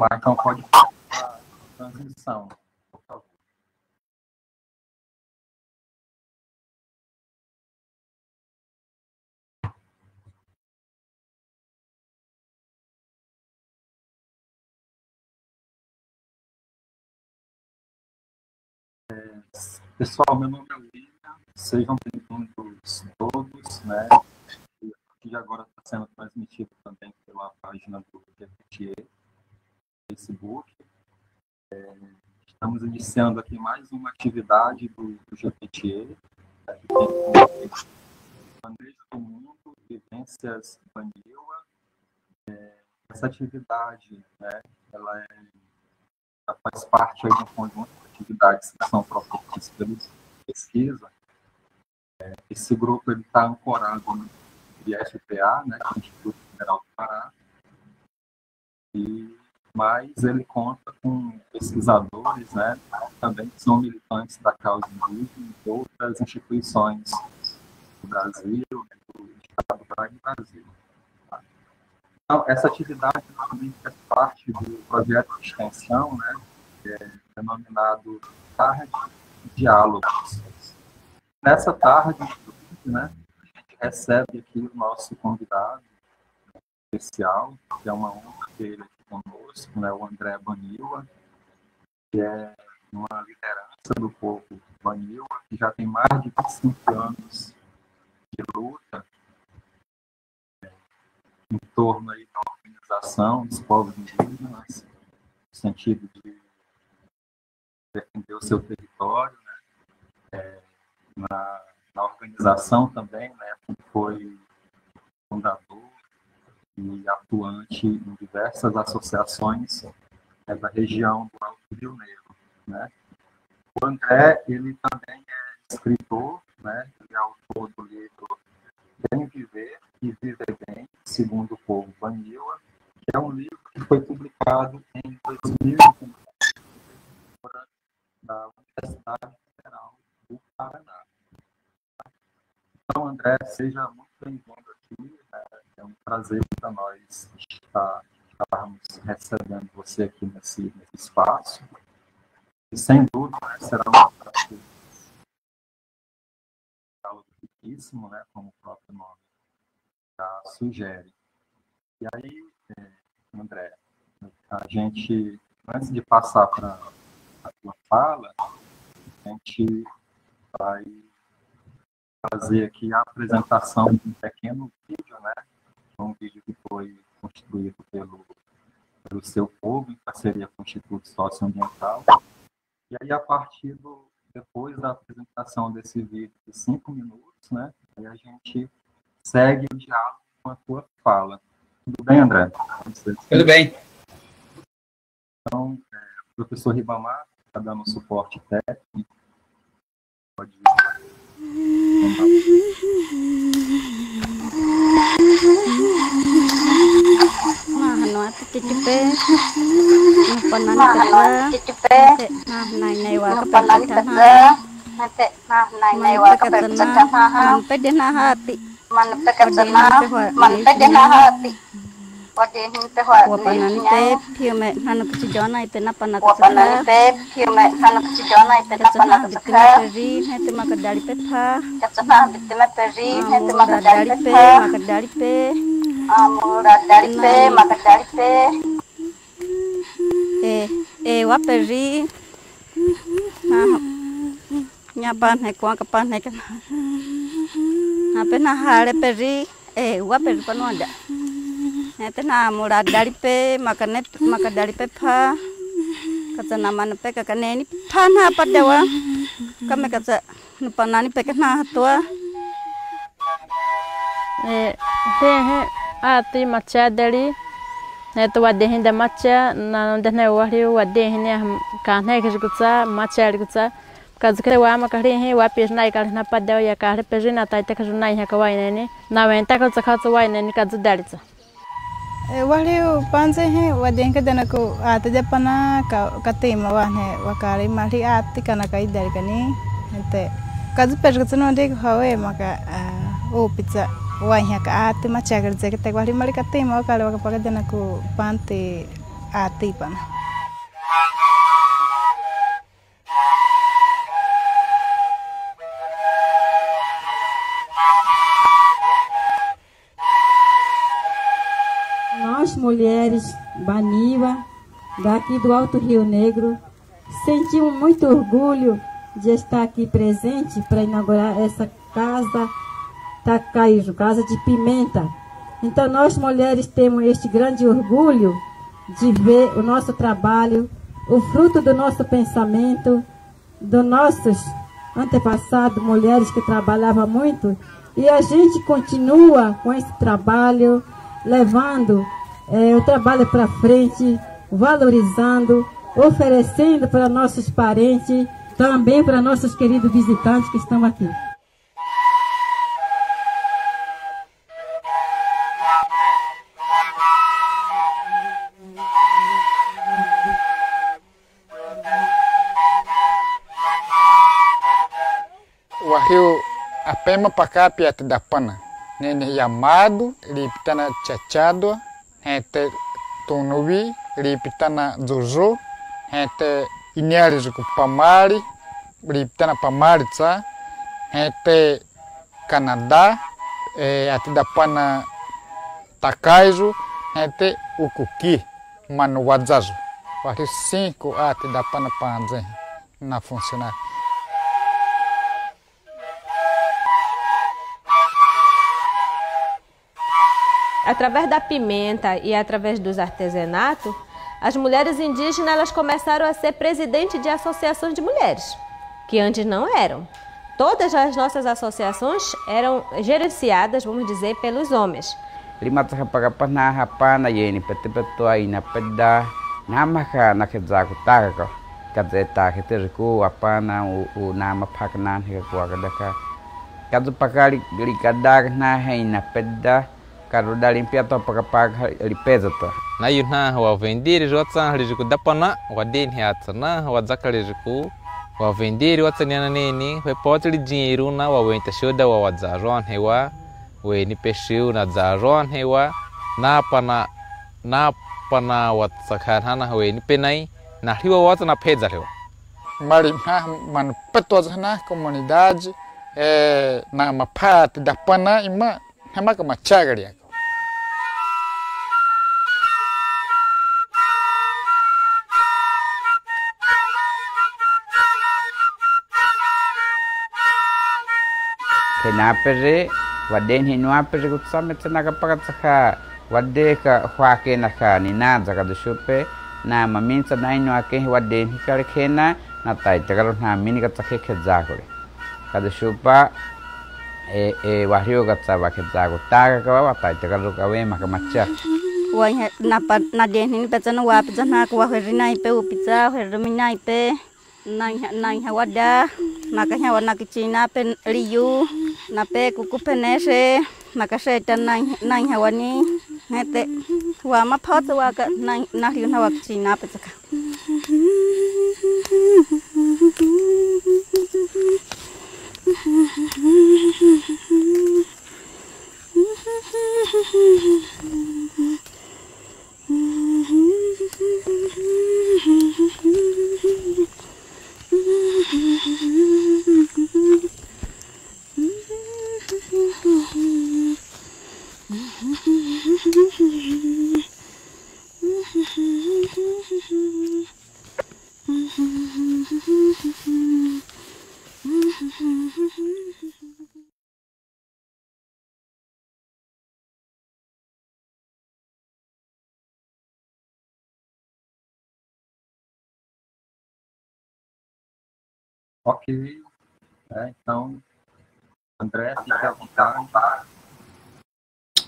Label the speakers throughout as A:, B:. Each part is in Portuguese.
A: Então pode fazer a transmissão, por favor. Pessoal, meu nome é William, sejam bem-vindos todos, né? Que agora está sendo transmitido também pela página do GPT, Facebook. Estamos iniciando aqui mais uma atividade do GPT, que tem como Manejo do Mundo, Vivências Vanilla. Essa atividade, né, ela faz parte aí de um conjunto de atividades que são propostas pela pesquisa. Esse grupo está ancorado no IFPA, né, que é o Instituto Federal do Pará, mas ele conta com pesquisadores, né, também que são militantes da causa indígena de outras instituições do Brasil, do Estado do Pará e do Brasil. Então, essa atividade também faz parte do projeto de extensão, né, que é denominado Tarde de Diálogos. Nessa tarde, né, a gente recebe aqui o nosso convidado especial, que é uma honra ter ele aqui conosco, né, o André Vanilla, que é uma liderança do povo Vanilla, que já tem mais de 25 anos de luta em torno aí da organização dos povos indígenas, no sentido de defender o seu território, né, na organização também, né, foi fundador e atuante em diversas associações da região do Alto Rio Negro, né. O André, ele também é escritor, né, ele é autor do livro Bem Viver e Viver Bem, segundo o povo Vanilla, que é um livro que foi publicado em 2001 da Universidade Federal do Paraná. Então, André, seja muito bem-vindo aqui. É um prazer para nós estarmos recebendo você aqui nesse espaço. E, sem dúvida, né, será um diálogo riquíssimo, né, como o próprio nome já sugere. E aí, André, a gente, antes de passar para a tua fala, a gente vai fazer aqui a apresentação de um pequeno vídeo, né? Um vídeo que foi construído pelo seu povo, em parceria com o Instituto Socioambiental. E aí, depois da apresentação desse vídeo de 5 minutos, né? Aí a gente segue o diálogo com a tua fala. Tudo bem, André?
B: Tudo bem.
A: Então, o professor Ribamar está dando suporte técnico. Pode ir.
C: Waperi nyapan hai kuang kapan hai kan apa na hare peri waperi panoda nete na murad dari pe makane maka dari pe pha kata nama ne pe kakane ni pha na padawa kame kata nupanani pe kana tua
D: he ati macha dari to wade hinda macha na ndene wari wade hine kanhe kizgutsa macha rigutsa kazkre wa makari he wa pesnai kalna padda ya kare pejina taita kazunai ha kawaine ne na wenta ka tsakhatsa waine ne kazdaritsa
E: wari panze he wade hinka danako ata japana katima wa ne wakari mari ati kana kai dari kani ente kaz pejgutsa no de hawe maka o pizza wah ka ati macha garze ke wari mari katima wakari wakapaga danako pante atipana.
B: Nós, mulheres Baniwa, daqui do Alto Rio Negro, sentimos muito orgulho de estar aqui presente para inaugurar essa casa Takaijo, Casa de Pimenta. Então, nós, mulheres, temos este grande orgulho de ver o nosso trabalho, o fruto do nosso pensamento, dos nossos antepassados, mulheres que trabalhavam muito, e a gente continua com esse trabalho, levando o trabalho para frente, valorizando, oferecendo para nossos parentes, também para nossos queridos visitantes que estão aqui.
F: O rio apema pakapi at dapana nene yamado lipitana chachado hete tonowi lipitana zozo hete inyari zuku pamari lipitana pamari tsa hete Canadá at dapana Takaijo hete ukuki manuwadzazo o rio 5 at dapana panze na funcionar.
G: Através da pimenta e através dos artesanatos, as mulheres indígenas elas começaram a ser presidentes de associações de mulheres, que antes não eram. Todas as nossas associações eram gerenciadas, vamos dizer, pelos homens.
H: Kalau dah limpia tu pakai lipeza tu.
I: Na yuna wa vendiri rotsa halijuku dapana wa den hiatsana wa zakalijuku wa vendiri watsa nyana nini we potli dinheiro na wa wenta shoda wa wadzaron hewa we ni peshiu na dzaron hewa na pana watsa khana we ni penai na riwa watsa na peza lewa.
F: Mari man petos na comunidade na mapate dapana ima hema kama chagari.
H: Kenapa waden hinua pere kutsame tsana kapakat saka wade ka hwake na ka ni na zaka do shupe na maminsa na inua ke waden hikare kena na tai tagaro na mini ka tsake khezakore kada shupa wahrio ka tsawa khezako taga ka wa tai tagaro ka we makamacha
C: wa na den hin petsana wa petsana ko wa herinai pe upitsa heriminai pe nang hawada makanya wana kichina pen riyu na pe kuku penese makase tan nang hawani hete wa ma phot wa ka na riyu na wa kichina pe chaka
A: Ok, então, André, fica à vontade.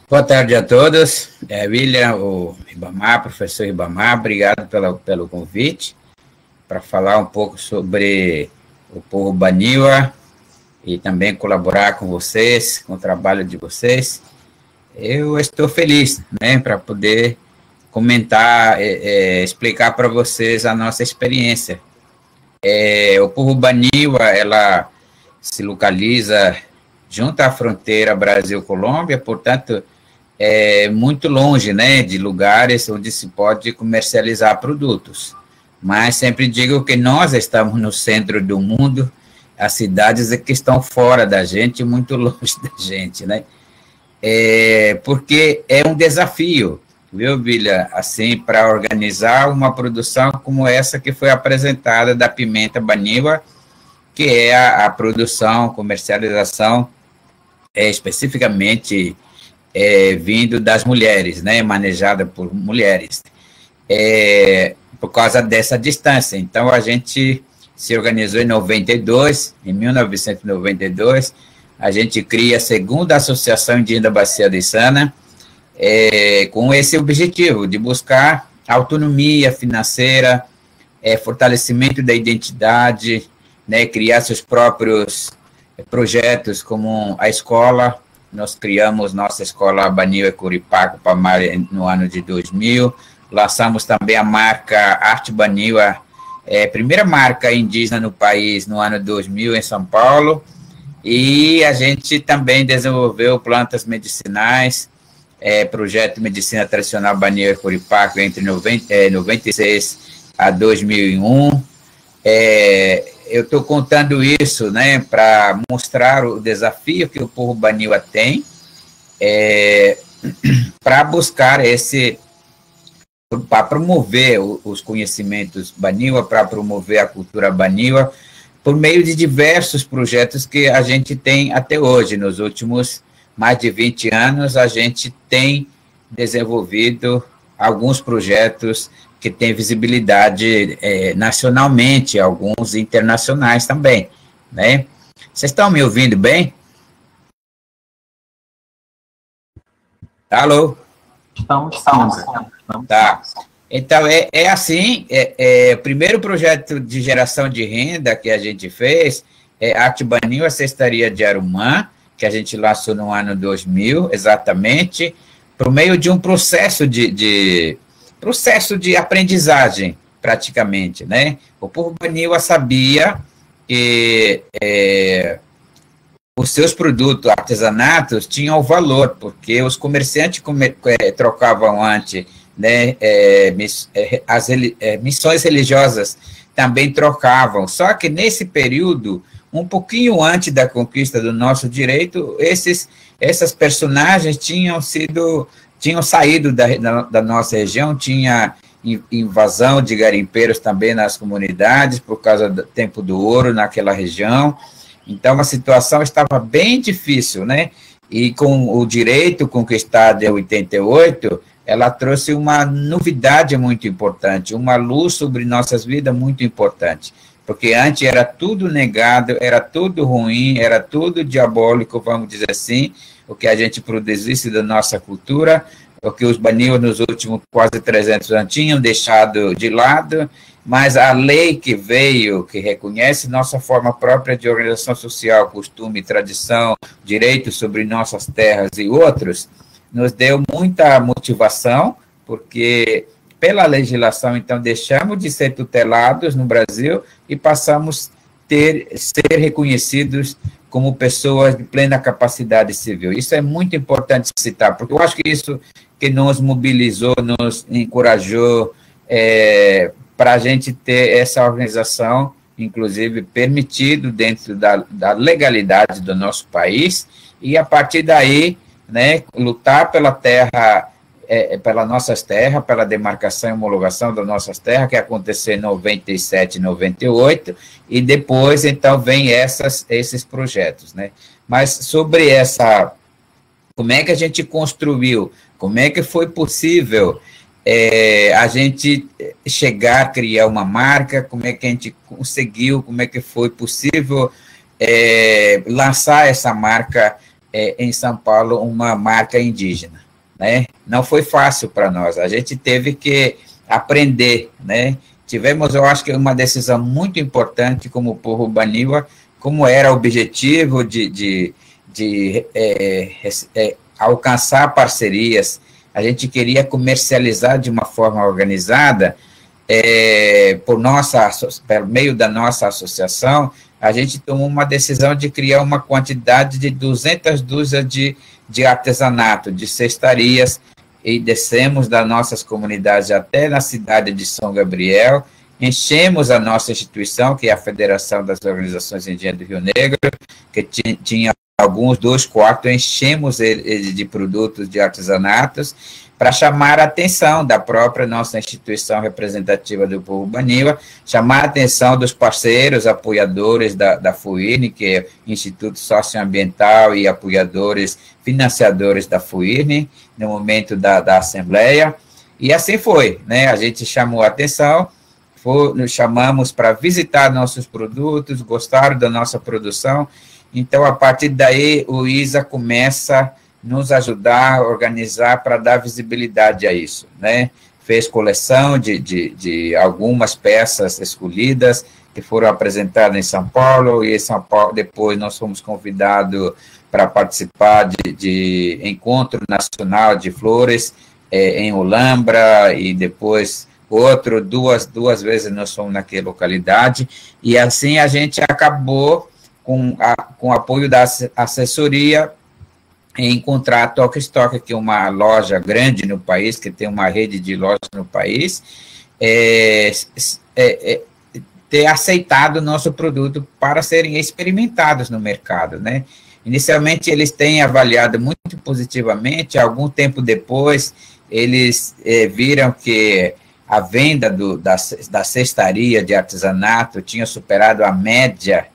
H: Boa tarde a todos. William, o Ribamar, professor Ribamar, obrigado pelo convite para falar um pouco sobre o povo Baniwa e também colaborar com vocês, com o trabalho de vocês. Eu estou feliz, né, para poder comentar, explicar para vocês a nossa experiência. O povo Baniwa, ela se localiza junto à fronteira Brasil-Colômbia, portanto, muito longe, né, de lugares onde se pode comercializar produtos. Mas sempre digo que nós estamos no centro do mundo, as cidades é que estão fora da gente, muito longe da gente, né? Porque é um desafio, viu, Bíblia, assim, para organizar uma produção como essa que foi apresentada da pimenta Baniwa, que é a produção, comercialização, especificamente vindo das mulheres, né, manejada por mulheres, por causa dessa distância. Então, a gente se organizou em 1992, a gente cria a segunda Associação Indígena da Bacia de Içana, com esse objetivo de buscar autonomia financeira, fortalecimento da identidade, né, criar seus próprios projetos, como a escola. Nós criamos nossa escola Baniwa Curipaco Pamari no ano de 2000, lançamos também a marca Arte Baniwa, primeira marca indígena no país no ano 2000 em São Paulo, e a gente também desenvolveu plantas medicinais, projeto Medicina Tradicional Baniwa Curipaco entre 96 a 2001. Eu estou contando isso, né, para mostrar o desafio que o povo Baniwa tem, para buscar para promover os conhecimentos Baniwa, para promover a cultura Baniwa, por meio de diversos projetos que a gente tem até hoje. Nos últimos mais de 20 anos, a gente tem desenvolvido alguns projetos que têm visibilidade nacionalmente, alguns internacionais também, né? Vocês estão me ouvindo bem? Alô?
A: Estamos.
H: Tá. Então, assim, o primeiro projeto de geração de renda que a gente fez é Arte Baniwa Cestaria de Arumã, que a gente lançou no ano 2000, exatamente, por meio de um processo de aprendizagem, praticamente, né? O povo Baniwa sabia que os seus produtos, artesanatos, tinham valor, porque os comerciantes trocavam antes, né? As missões religiosas também trocavam, só que nesse período, um pouquinho antes da conquista do nosso direito, essas personagens tinham saído da nossa região, tinha invasão de garimpeiros também nas comunidades, por causa do tempo do ouro naquela região. Então, a situação estava bem difícil, né? E com o direito conquistado em 88, ela trouxe uma novidade muito importante, uma luz sobre nossas vidas muito importante, porque antes era tudo negado, era tudo ruim, era tudo diabólico, vamos dizer assim, o que a gente produzisse da nossa cultura, o que os Baniwa nos últimos quase 300 anos tinham deixado de lado, mas a lei que veio, que reconhece nossa forma própria de organização social, costume, tradição, direitos sobre nossas terras e outros, nos deu muita motivação, porque pela legislação, então, deixamos de ser tutelados no Brasil e passamos a ser reconhecidos como pessoas de plena capacidade civil. Isso é muito importante citar, porque eu acho que isso que nos mobilizou, nos encorajou para a gente ter essa organização, inclusive permitido dentro da legalidade do nosso país, e a partir daí, né, lutar pela terra, pelas nossas terras, pela demarcação e homologação das nossas terras, que aconteceu em 97, 98, e depois, então, vem esses projetos, né? Mas sobre como é que a gente construiu, como é que foi possível a gente chegar a criar uma marca, como é que a gente conseguiu, como é que foi possível lançar essa marca em São Paulo, uma marca indígena, né? Não foi fácil para nós, a gente teve que aprender, né? Tivemos, eu acho que uma decisão muito importante como povo Baniwa, como era o objetivo de alcançar parcerias, a gente queria comercializar de uma forma organizada, por meio da nossa associação, a gente tomou uma decisão de criar uma quantidade de 200 dúzias de artesanato, de cestarias, e descemos das nossas comunidades até na cidade de São Gabriel, enchemos a nossa instituição, que é a Federação das Organizações Indígenas do Rio Negro, que tinha alguns 2 quartos, enchemos ele de produtos de artesanatos, para chamar a atenção da própria nossa instituição representativa do povo Baniwa, chamar a atenção dos parceiros, apoiadores da FUIRN, que é o Instituto Socioambiental, e apoiadores, financiadores da FUIRN, no momento da Assembleia, e assim foi, né? A gente chamou a atenção, nos chamamos para visitar nossos produtos, gostaram da nossa produção, então, a partir daí, o ISA começa a nos ajudar a organizar para dar visibilidade a isso, né? Fez coleção de algumas peças escolhidas que foram apresentadas em São Paulo, e em São Paulo depois nós fomos convidados para participar de Encontro Nacional de Flores em Olambra, e depois duas vezes nós fomos naquela localidade, e assim a gente acabou com o apoio da assessoria em encontrar a Toque Stock, que é uma loja grande no país, que tem uma rede de lojas no país, ter aceitado o nosso produto para serem experimentados no mercado, né? Inicialmente, eles têm avaliado muito positivamente, algum tempo depois, eles viram que a venda da cestaria de artesanato tinha superado a média,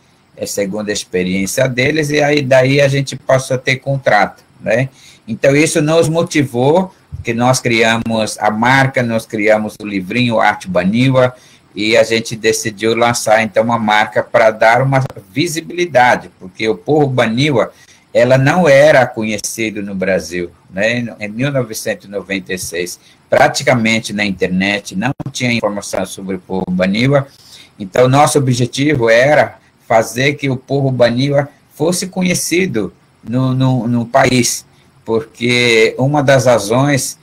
H: segundo a experiência deles, e aí daí a gente passou a ter contrato, né? Então, isso nos motivou, que nós criamos a marca, nós criamos o livrinho Arte Baniwa, e a gente decidiu lançar, então, uma marca para dar uma visibilidade, porque o povo Baniwa, ela não era conhecido no Brasil, né? Em 1996, praticamente na internet, não tinha informação sobre o povo Baniwa, então, nosso objetivo era fazer que o povo Baniwa fosse conhecido no país, porque uma das razões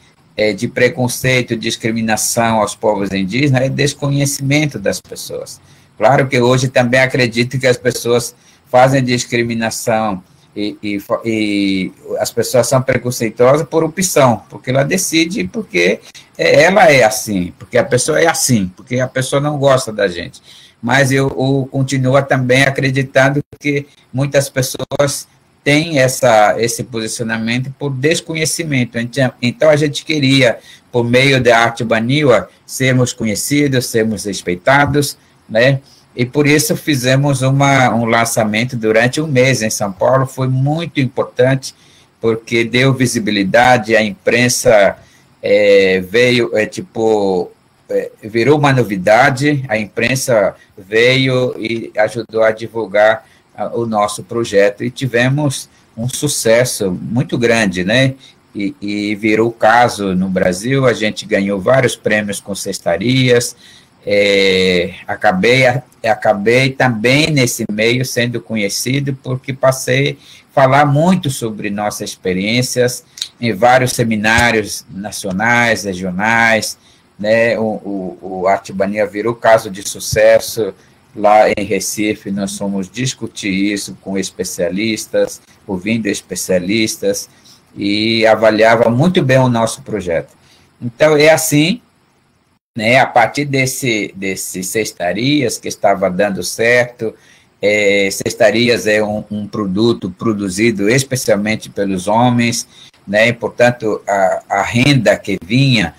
H: de preconceito e discriminação aos povos indígenas é desconhecimento das pessoas. Claro que hoje também acredito que as pessoas fazem discriminação e as pessoas são preconceituosas por opção, porque ela decide, porque ela é assim, porque a pessoa é assim, porque a pessoa não gosta da gente. Mas eu continuo também acreditando que muitas pessoas têm esse posicionamento por desconhecimento. Então, a gente queria, por meio da Arte Baniwa, sermos conhecidos, sermos respeitados, né? E por isso fizemos um lançamento durante um mês em São Paulo, foi muito importante, porque deu visibilidade, a imprensa virou uma novidade, a imprensa veio e ajudou a divulgar o nosso projeto, e tivemos um sucesso muito grande, né? E virou caso no Brasil, a gente ganhou vários prêmios com cestarias, acabei também nesse meio sendo conhecido, porque passei a falar muito sobre nossas experiências em vários seminários nacionais, regionais, né? O Arte Baniwa virou caso de sucesso lá em Recife. Nós fomos discutir isso com especialistas, ouvindo especialistas, e avaliava muito bem o nosso projeto. Então, é assim, né? A partir desses cestarias que estava dando certo, cestarias é um produto produzido especialmente pelos homens, né? E, portanto, a renda que vinha,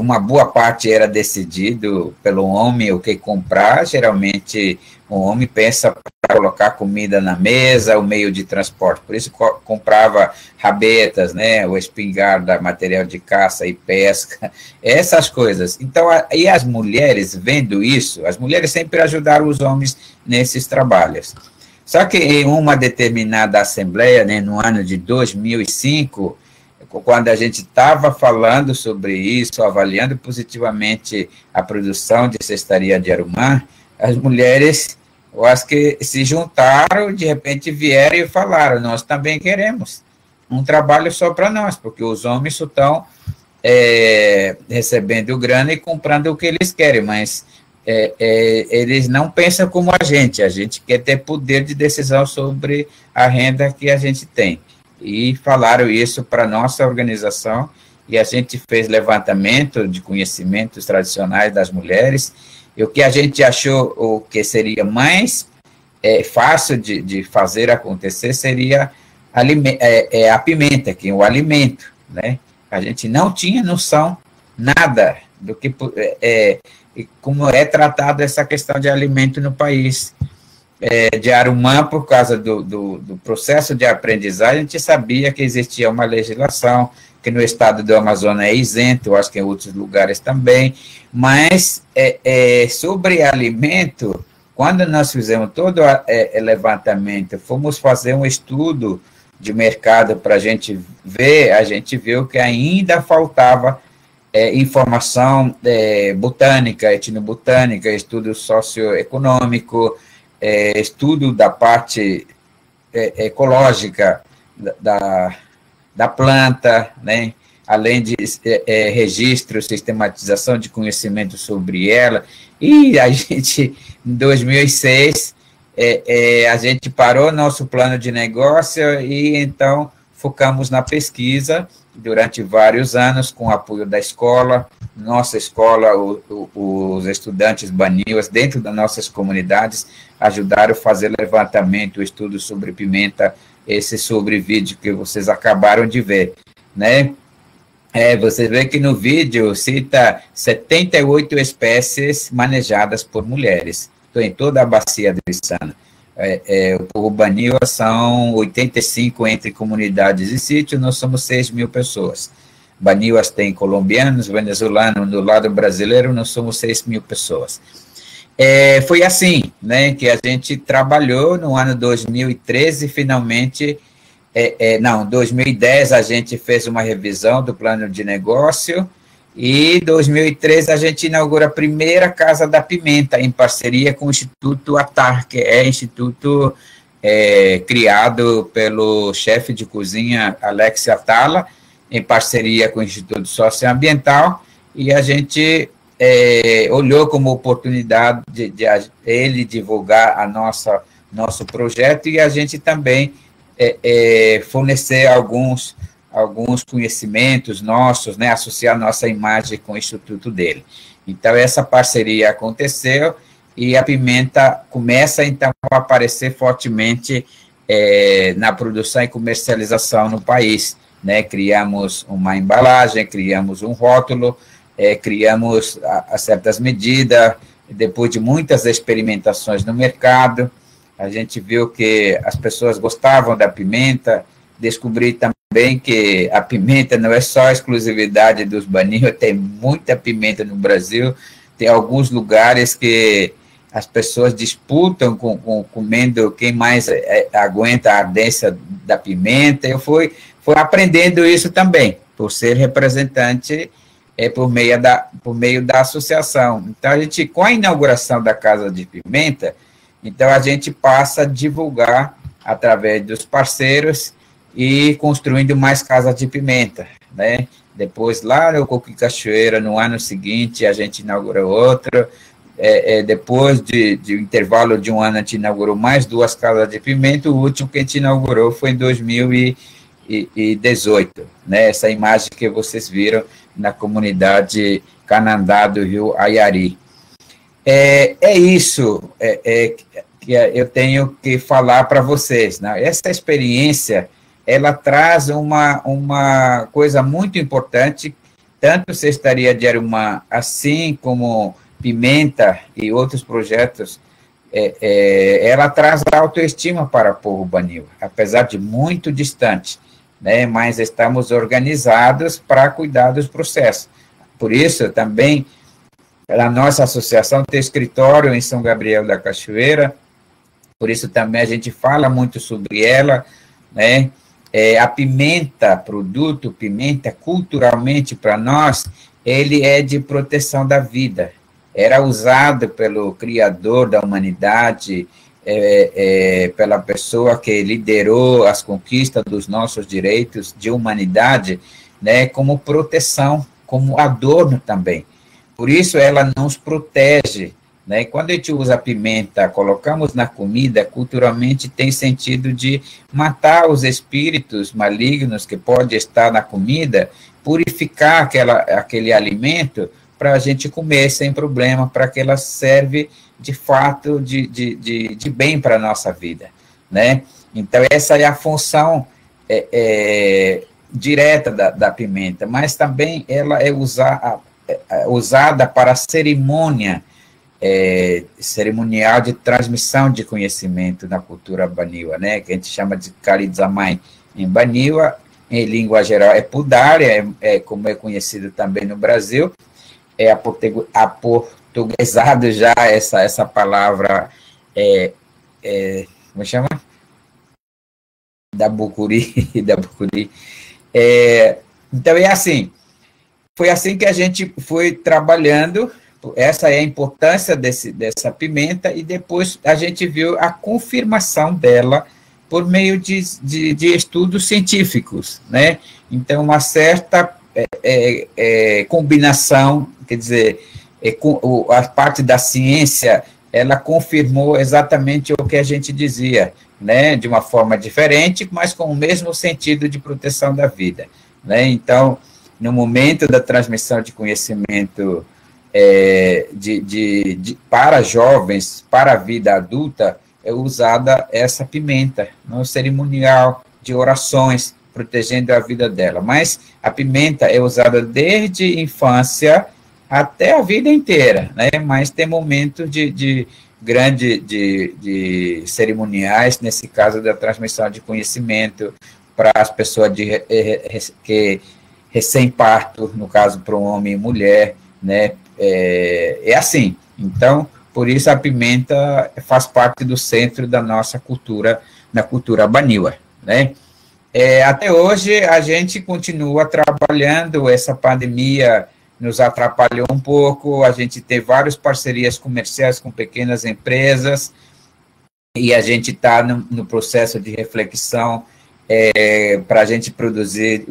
H: uma boa parte era decidido pelo homem o que comprar. Geralmente o homem pensa para colocar comida na mesa, o meio de transporte, por isso comprava rabetas, né, o espingarda, material de caça e pesca, essas coisas. Então, aí as mulheres, vendo isso, as mulheres sempre ajudaram os homens nesses trabalhos. Só que em uma determinada assembleia, né, no ano de 2005, quando a gente estava falando sobre isso, avaliando positivamente a produção de cestaria de Yarumã, as mulheres, eu acho que se juntaram, de repente vieram e falaram: nós também queremos um trabalho só para nós, porque os homens só estão recebendo grana e comprando o que eles querem, mas eles não pensam como a gente quer ter poder de decisão sobre a renda que a gente tem. E falaram isso para a nossa organização, e a gente fez levantamento de conhecimentos tradicionais das mulheres, e o que a gente achou o que seria mais fácil de fazer acontecer seria a pimenta, que é o alimento, né? A gente não tinha noção nada do que como é tratado essa questão de alimento no país. De Arumã, por causa do processo de aprendizagem, a gente sabia que existia uma legislação, que no estado do Amazonas é isento, eu acho que em outros lugares também, mas sobre alimento, quando nós fizemos todo o levantamento, fomos fazer um estudo de mercado para a gente viu que ainda faltava informação botânica, etnobotânica, estudo socioeconômico, estudo da parte ecológica da planta, né? Além de registro, sistematização de conhecimento sobre ela. E a gente, em 2006, a gente parou nosso plano de negócio e, então, focamos na pesquisa durante vários anos, com o apoio da escola. Nossa escola, os estudantes baniwas, dentro das nossas comunidades, ajudaram a fazer levantamento, estudo sobre pimenta, esse sobre vídeo que vocês acabaram de ver, né? Você vê que no vídeo cita 78 espécies manejadas por mulheres, então, em toda a bacia do Içana. O povo baniwa são 85 entre comunidades e sítios, nós somos 6 mil pessoas. Baniwas tem colombianos, venezuelanos, do lado brasileiro nós somos 6 mil pessoas. Foi assim, né, que a gente trabalhou no ano 2013, finalmente, 2010 a gente fez uma revisão do plano de negócio, e em 2013 a gente inaugura a primeira Casa da Pimenta, em parceria com o Instituto ATAR, que é instituto criado pelo chefe de cozinha Alex Atala, em parceria com o Instituto Socioambiental, e a gente olhou como oportunidade de ele divulgar nosso projeto, e a gente também fornecer alguns conhecimentos nossos, né, associar nossa imagem com o instituto dele. Então, essa parceria aconteceu, e a pimenta começa, então, a aparecer fortemente na produção e comercialização no país, né? Criamos uma embalagem, criamos um rótulo, criamos certas medidas, depois de muitas experimentações no mercado, a gente viu que as pessoas gostavam da pimenta, descobri também que a pimenta não é só a exclusividade dos baniwas, tem muita pimenta no Brasil, tem alguns lugares que as pessoas disputam comendo quem mais aguenta a ardência da pimenta. Eu fui aprendendo isso também, por ser representante por meio da associação. Então, a gente, com a inauguração da Casa de Pimenta, então a gente passa a divulgar através dos parceiros e construindo mais casas de pimenta, né? Depois, lá no Coqui Cachoeira, no ano seguinte, a gente inaugurou outra. Depois de intervalo de um ano, a gente inaugurou mais 2 casas de pimenta. O último que a gente inaugurou foi em 2018, né? Essa imagem que vocês viram na comunidade Canandá do Rio Ayari. Isso que eu tenho que falar para vocês, né? Essa experiência, ela traz uma coisa muito importante, tanto Cestaria de Arumã, assim como Pimenta e outros projetos, ela traz autoestima para o povo baniwa, apesar de muito distante, né? Mas estamos organizados para cuidar dos processos. Por isso, também, a nossa associação tem escritório em São Gabriel da Cachoeira, por isso também a gente fala muito sobre ela, né? A pimenta, produto pimenta, culturalmente para nós, ele é de proteção da vida. Era usado pelo Criador da humanidade, pela pessoa que liderou as conquistas dos nossos direitos de humanidade, né, como proteção, como adorno também. Por isso ela nos protege, né? Quando a gente usa a pimenta, colocamos na comida, culturalmente tem sentido de matar os espíritos malignos que podem estar na comida, purificar aquele alimento para a gente comer sem problema, para que ela serve de fato de bem para a nossa vida, né? Então essa é a função direta da pimenta, mas também ela é usada para cerimônia, cerimonial de transmissão de conhecimento na cultura baniwa, né, que a gente chama de Kalizamai em Baniwa, em língua geral é Pudária, como é conhecido também no Brasil, aportuguesado já essa palavra, como chama? Da Bucuri. Então é assim, foi assim que a gente foi trabalhando. Essa é a importância dessa pimenta, e depois a gente viu a confirmação dela por meio de estudos científicos, né? Então, uma certa combinação, quer dizer, a parte da ciência, ela confirmou exatamente o que a gente dizia, né? De uma forma diferente, mas com o mesmo sentido de proteção da vida, né? Então, no momento da transmissão de conhecimento para jovens, para a vida adulta, é usada essa pimenta no cerimonial de orações, protegendo a vida dela. Mas a pimenta é usada desde a infância até a vida inteira, né? Mas tem momentos de cerimoniais, nesse caso da transmissão de conhecimento para as pessoas que recém-parto, no caso para um homem e mulher, né? É assim. Então, por isso a pimenta faz parte do centro da nossa cultura, na cultura baniwa, né? Até hoje a gente continua trabalhando, essa pandemia nos atrapalhou um pouco, a gente tem várias parcerias comerciais com pequenas empresas, e a gente está no processo de reflexão para a gente produzir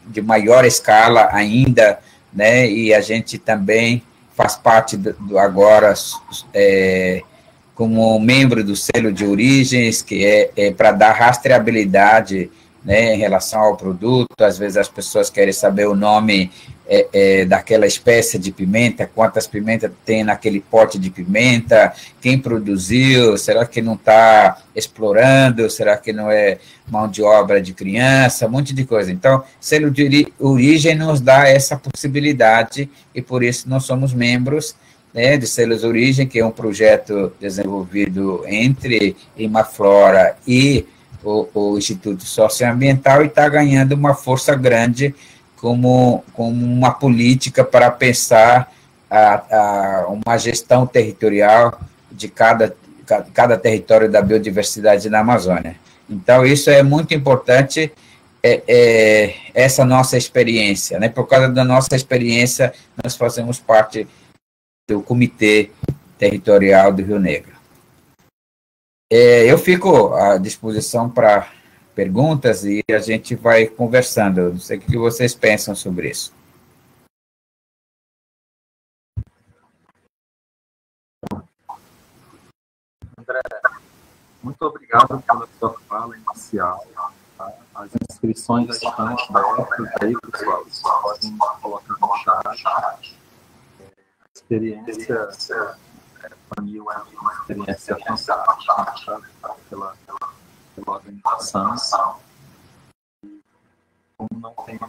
H: de maior escala ainda, né? E a gente também faz parte agora como membro do selo de origens, que é para dar rastreabilidade, né, em relação ao produto. Às vezes as pessoas querem saber o nome daquela espécie de pimenta, quantas pimentas tem naquele pote de pimenta, quem produziu, será que não está explorando, será que não é mão de obra de criança, um monte de coisa. Então, selo de origem nos dá essa possibilidade, e por isso nós somos membros, né, de Selos Origem, que é um projeto desenvolvido entre Imaflora e o Instituto Socioambiental, e está ganhando uma força grande como uma política para pensar uma gestão territorial de cada território da biodiversidade na Amazônia. Então, isso é muito importante, essa nossa experiência, né? Por causa da nossa experiência, nós fazemos parte do Comitê Territorial do Rio Negro. Eu fico à disposição para perguntas e a gente vai conversando. Não sei o que vocês pensam sobre isso.
A: André, muito obrigado pela sua fala inicial. Tá? As inscrições já estão abertas aí, pessoal. Vocês podem colocar no chat. A experiência Baniwa é uma experiência fantástica, tá? pela organização. E, como não tem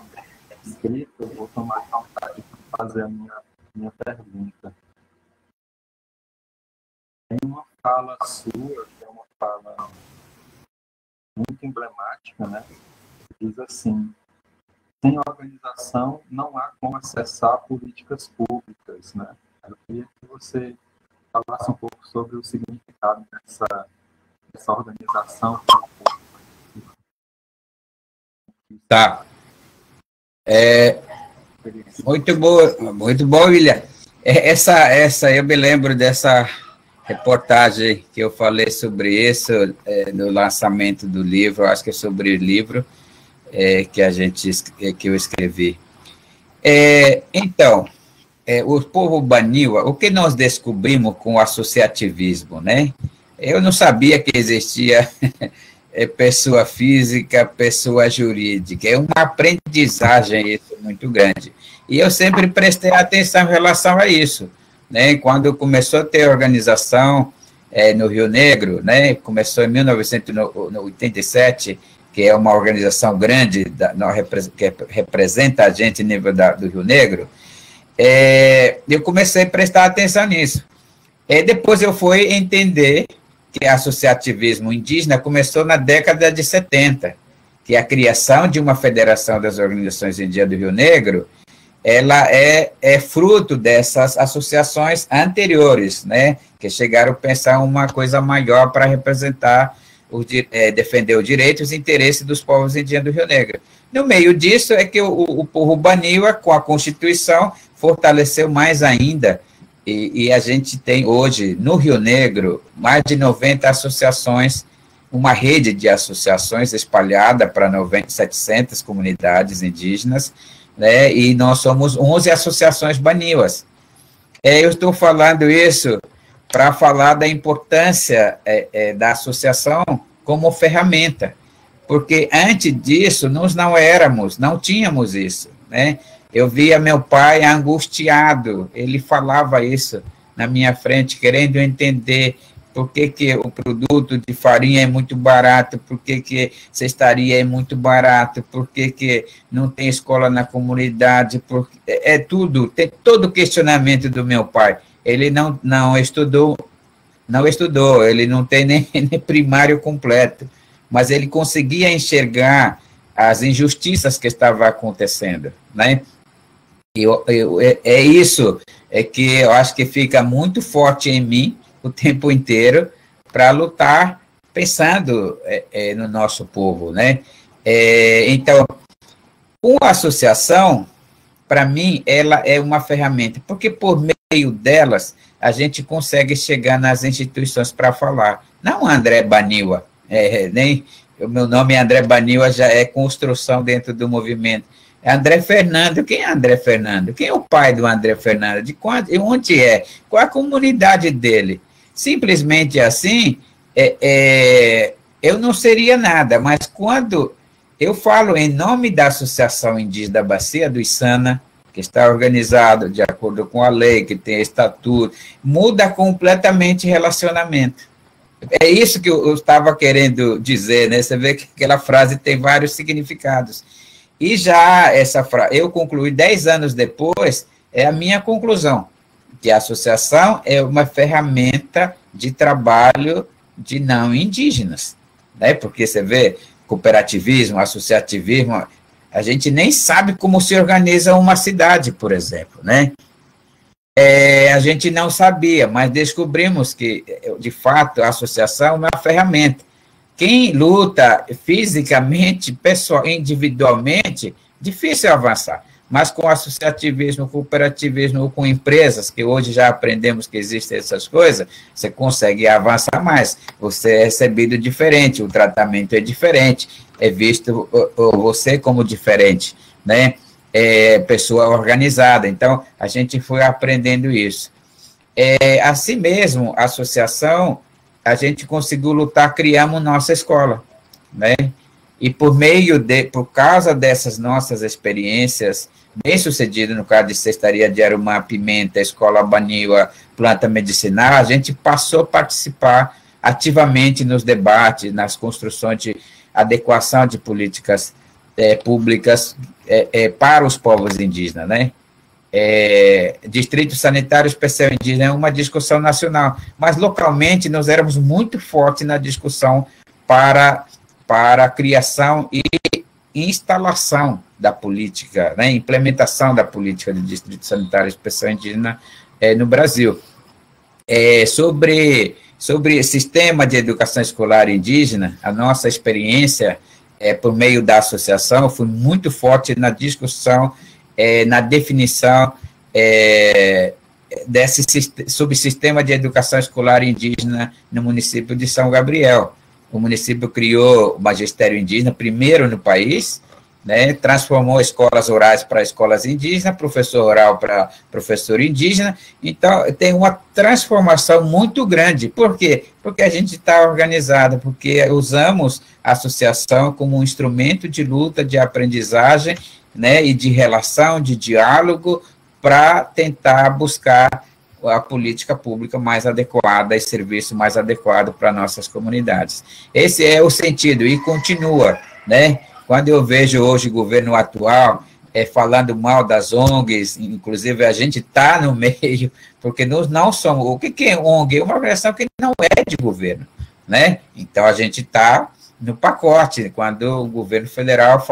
A: escrito, eu vou tomar vontade para fazer a minha pergunta. Tem uma fala sua, que é uma fala muito emblemática, né? Diz assim: sem organização não há como acessar políticas públicas, né? Eu queria que você falasse um pouco sobre o significado dessa organização.
H: Tá. Muito boa, William. Essa eu me lembro dessa reportagem que eu falei sobre isso, no lançamento do livro, acho que é sobre o livro. que eu escrevi. Então, o povo Baniwa, o que nós descobrimos com o associativismo, né? Eu não sabia que existia pessoa física, pessoa jurídica. É uma aprendizagem isso muito grande. E eu sempre prestei atenção em relação a isso, né? Quando começou a ter organização no Rio Negro, né? Começou em 1987, que é uma organização grande que representa a gente a nível do Rio Negro. Eu comecei a prestar atenção nisso. Depois eu fui entender que o associativismo indígena começou na década de 70, que a criação de uma federação das organizações indígenas do Rio Negro, ela é fruto dessas associações anteriores, né, que chegaram a pensar uma coisa maior para representar, defender os direitos e interesses dos povos indígenas do Rio Negro. No meio disso é que o povo Baniwa, com a Constituição, fortaleceu mais ainda, e a gente tem hoje, no Rio Negro, mais de 90 associações, uma rede de associações espalhada para 700 comunidades indígenas, né, e nós somos 11 associações Baniwas. Eu estou falando isso para falar da importância da associação como ferramenta, porque antes disso nós não tínhamos isso, né? Eu via meu pai angustiado, ele falava isso na minha frente, querendo entender por que o produto de farinha é muito barato, por que cestaria é muito barato, por que não tem escola na comunidade, tudo, tem todo o questionamento do meu pai. Ele não estudou, ele não tem nem primário completo, mas ele conseguia enxergar as injustiças que estavam acontecendo, né? Isso que eu acho que fica muito forte em mim o tempo inteiro para lutar pensando no nosso povo, né? Então, uma associação, para mim, ela é uma ferramenta, porque por meio delas a gente consegue chegar nas instituições para falar. Não André Baniwa, nem o meu nome é André Baniwa, já é construção dentro do movimento. André Fernando, quem é André Fernando? Quem é o pai do André Fernando? Onde é? Qual a comunidade dele? Simplesmente assim, eu não seria nada, mas quando eu falo em nome da Associação Indígena da Bacia do Içana, que está organizado de acordo com a lei, que tem estatuto, muda completamente o relacionamento. É isso que eu estava querendo dizer, né? Você vê que aquela frase tem vários significados. E já essa frase, eu concluí 10 anos depois, é a minha conclusão, que a associação é uma ferramenta de trabalho de não indígenas, né? Porque você vê, cooperativismo, associativismo, a gente nem sabe como se organiza uma cidade, por exemplo, né? A gente não sabia, mas descobrimos que, de fato, a associação é uma ferramenta. Quem luta fisicamente, individualmente, difícil avançar. Mas com associativismo, cooperativismo, ou com empresas, que hoje já aprendemos que existem essas coisas, você consegue avançar mais. Você é recebido diferente, o tratamento é diferente, é visto você como diferente, né? Pessoa organizada. Então, a gente foi aprendendo isso. Assim mesmo, a associação, a gente conseguiu lutar, criamos nossa escola, né? E por causa dessas nossas experiências bem-sucedidas, no caso de Cestaria de Arumá, Pimenta, Escola Baniwa, Planta Medicinal, a gente passou a participar ativamente nos debates, nas construções de adequação de políticas públicas para os povos indígenas, né? Distrito Sanitário Especial Indígena é uma discussão nacional, mas localmente nós éramos muito fortes na discussão para a criação e instalação da política, né, implementação da política de Distrito Sanitário Especial Indígena no Brasil. Sobre sistema de educação escolar indígena, a nossa experiência por meio da associação foi muito forte na discussão, na definição desse subsistema de educação escolar indígena no município de São Gabriel. O município criou o magistério indígena, primeiro no país, né, transformou escolas rurais para escolas indígenas, professor rural para professor indígena. Então, tem uma transformação muito grande. Por quê? Porque a gente está organizado, porque usamos a associação como um instrumento de luta, de aprendizagem, né, e de relação, de diálogo, para tentar buscar a política pública mais adequada e serviço mais adequado para nossas comunidades. Esse é o sentido, e continua, né? Quando eu vejo hoje o governo atual falando mal das ONGs, inclusive a gente está no meio, porque nós não somos... O que é ONG? É uma organização que não é de governo, né? Então, a gente está no pacote, quando o governo federal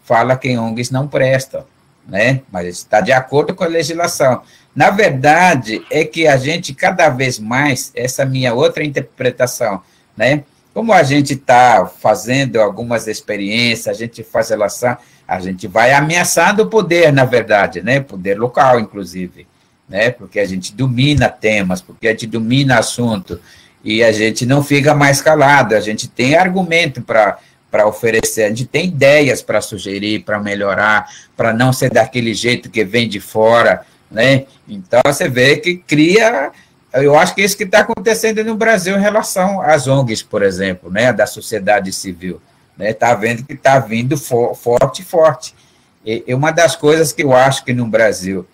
H: fala que ONGs não prestam, né? Mas está de acordo com a legislação. Na verdade, é que a gente, cada vez mais, essa minha outra interpretação, né? Como a gente está fazendo algumas experiências, a gente faz relação, a gente vai ameaçando o poder, na verdade, né? Poder local, inclusive, né? Porque a gente domina temas, porque a gente domina assunto, e a gente não fica mais calado, a gente tem argumento para oferecer, a gente tem ideias para sugerir, para melhorar, para não ser daquele jeito que vem de fora, né? Então, você vê que cria... Eu acho que é isso que está acontecendo no Brasil em relação às ONGs, por exemplo, né, da sociedade civil. Está vendo que está vindo forte. E uma das coisas que eu acho que no Brasil,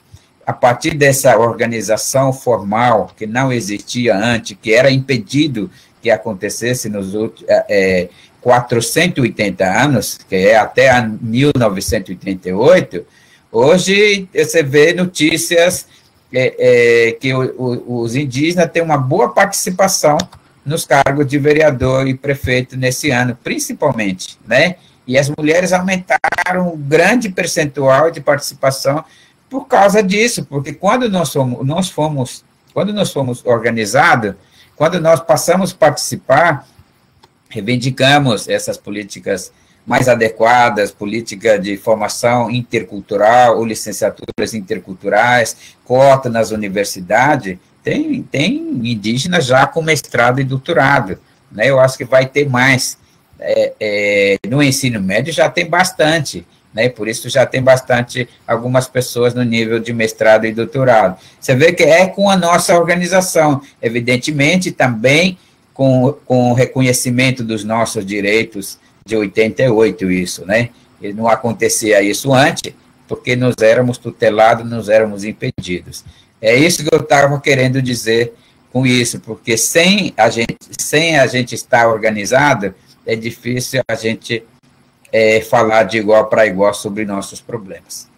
H: a partir dessa organização formal, que não existia antes, que era impedido que acontecesse nos últimos 480 anos, que é até 1988, hoje você vê notícias... que os indígenas têm uma boa participação nos cargos de vereador e prefeito nesse ano, principalmente, né? E as mulheres aumentaram um grande percentual de participação por causa disso, porque quando nós fomos organizados, quando nós passamos a participar, reivindicamos essas políticas mais adequadas, política de formação intercultural ou licenciaturas interculturais, cota nas universidades, tem indígenas já com mestrado e doutorado, né? Eu acho que vai ter mais. No ensino médio já tem bastante, né? Por isso já tem bastante algumas pessoas no nível de mestrado e doutorado. Você vê que é com a nossa organização, evidentemente também com o reconhecimento dos nossos direitos de 88 isso, né? E não acontecia isso antes, porque nós éramos tutelados, nós éramos impedidos. É isso que eu estava querendo dizer com isso, porque sem a gente estar organizado, é difícil a gente falar de igual para igual sobre nossos problemas.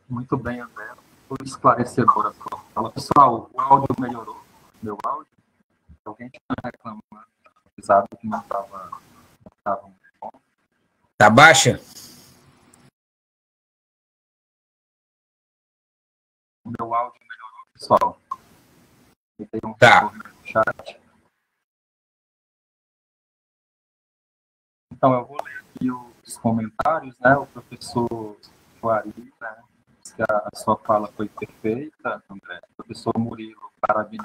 A: Muito bem, André. Foi esclarecedora a sua fala. Pessoal, o áudio melhorou. Meu áudio? Alguém tinha reclamado, avisado que não estava muito bom.
H: Está baixa?
A: O meu áudio melhorou, pessoal.
H: Tá.
A: No chat. Então, eu vou ler aqui os comentários, né? O professor Juari, né? Que a sua fala foi perfeita, André. O professor Murilo, parabéns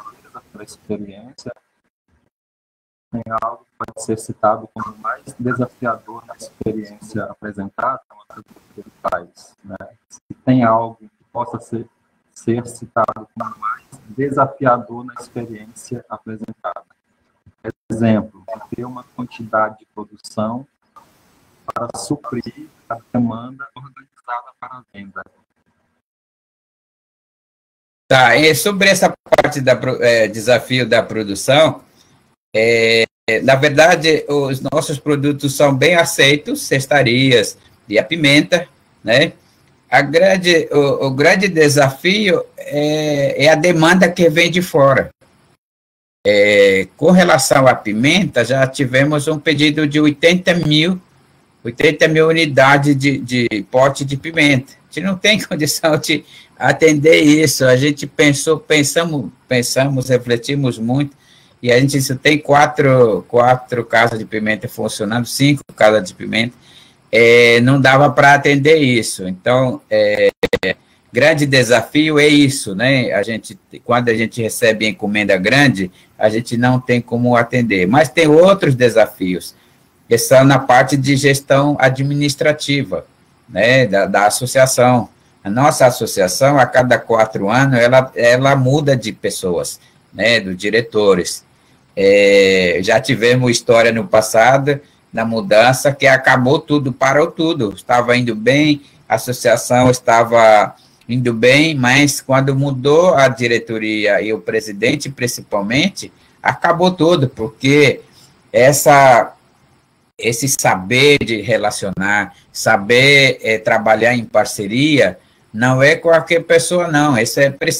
A: pela experiência. Tem algo que pode ser citado como mais desafiador na experiência apresentada, uma pergunta que ele faz, né? Se tem algo que possa ser citado como mais desafiador na experiência apresentada. Exemplo, ter uma quantidade de produção para suprir a demanda organizada para a venda.
H: Tá, e sobre essa parte da desafio da produção, na verdade, os nossos produtos são bem aceitos, cestarias e a pimenta, né? O grande desafio é a demanda que vem de fora. Com relação à pimenta, já tivemos um pedido de 80 mil unidades de pote de pimenta. A gente não tem condição de atender isso. A gente pensamos, refletimos muito, e a gente só tem quatro casas de pimenta funcionando, 5 casas de pimenta, não dava para atender isso. Então, grande desafio é isso, né? Quando a gente recebe encomenda grande, a gente não tem como atender. Mas tem outros desafios, que são na parte de gestão administrativa, né, da associação. A nossa associação, a cada 4 anos, ela muda de pessoas, né, dos diretores. Já tivemos história no passado, na mudança, que acabou tudo, parou tudo. Estava indo bem, a associação estava indo bem, mas quando mudou a diretoria e o presidente, principalmente, acabou tudo, porque esse saber de relacionar, saber trabalhar em parceria, não é qualquer pessoa, não.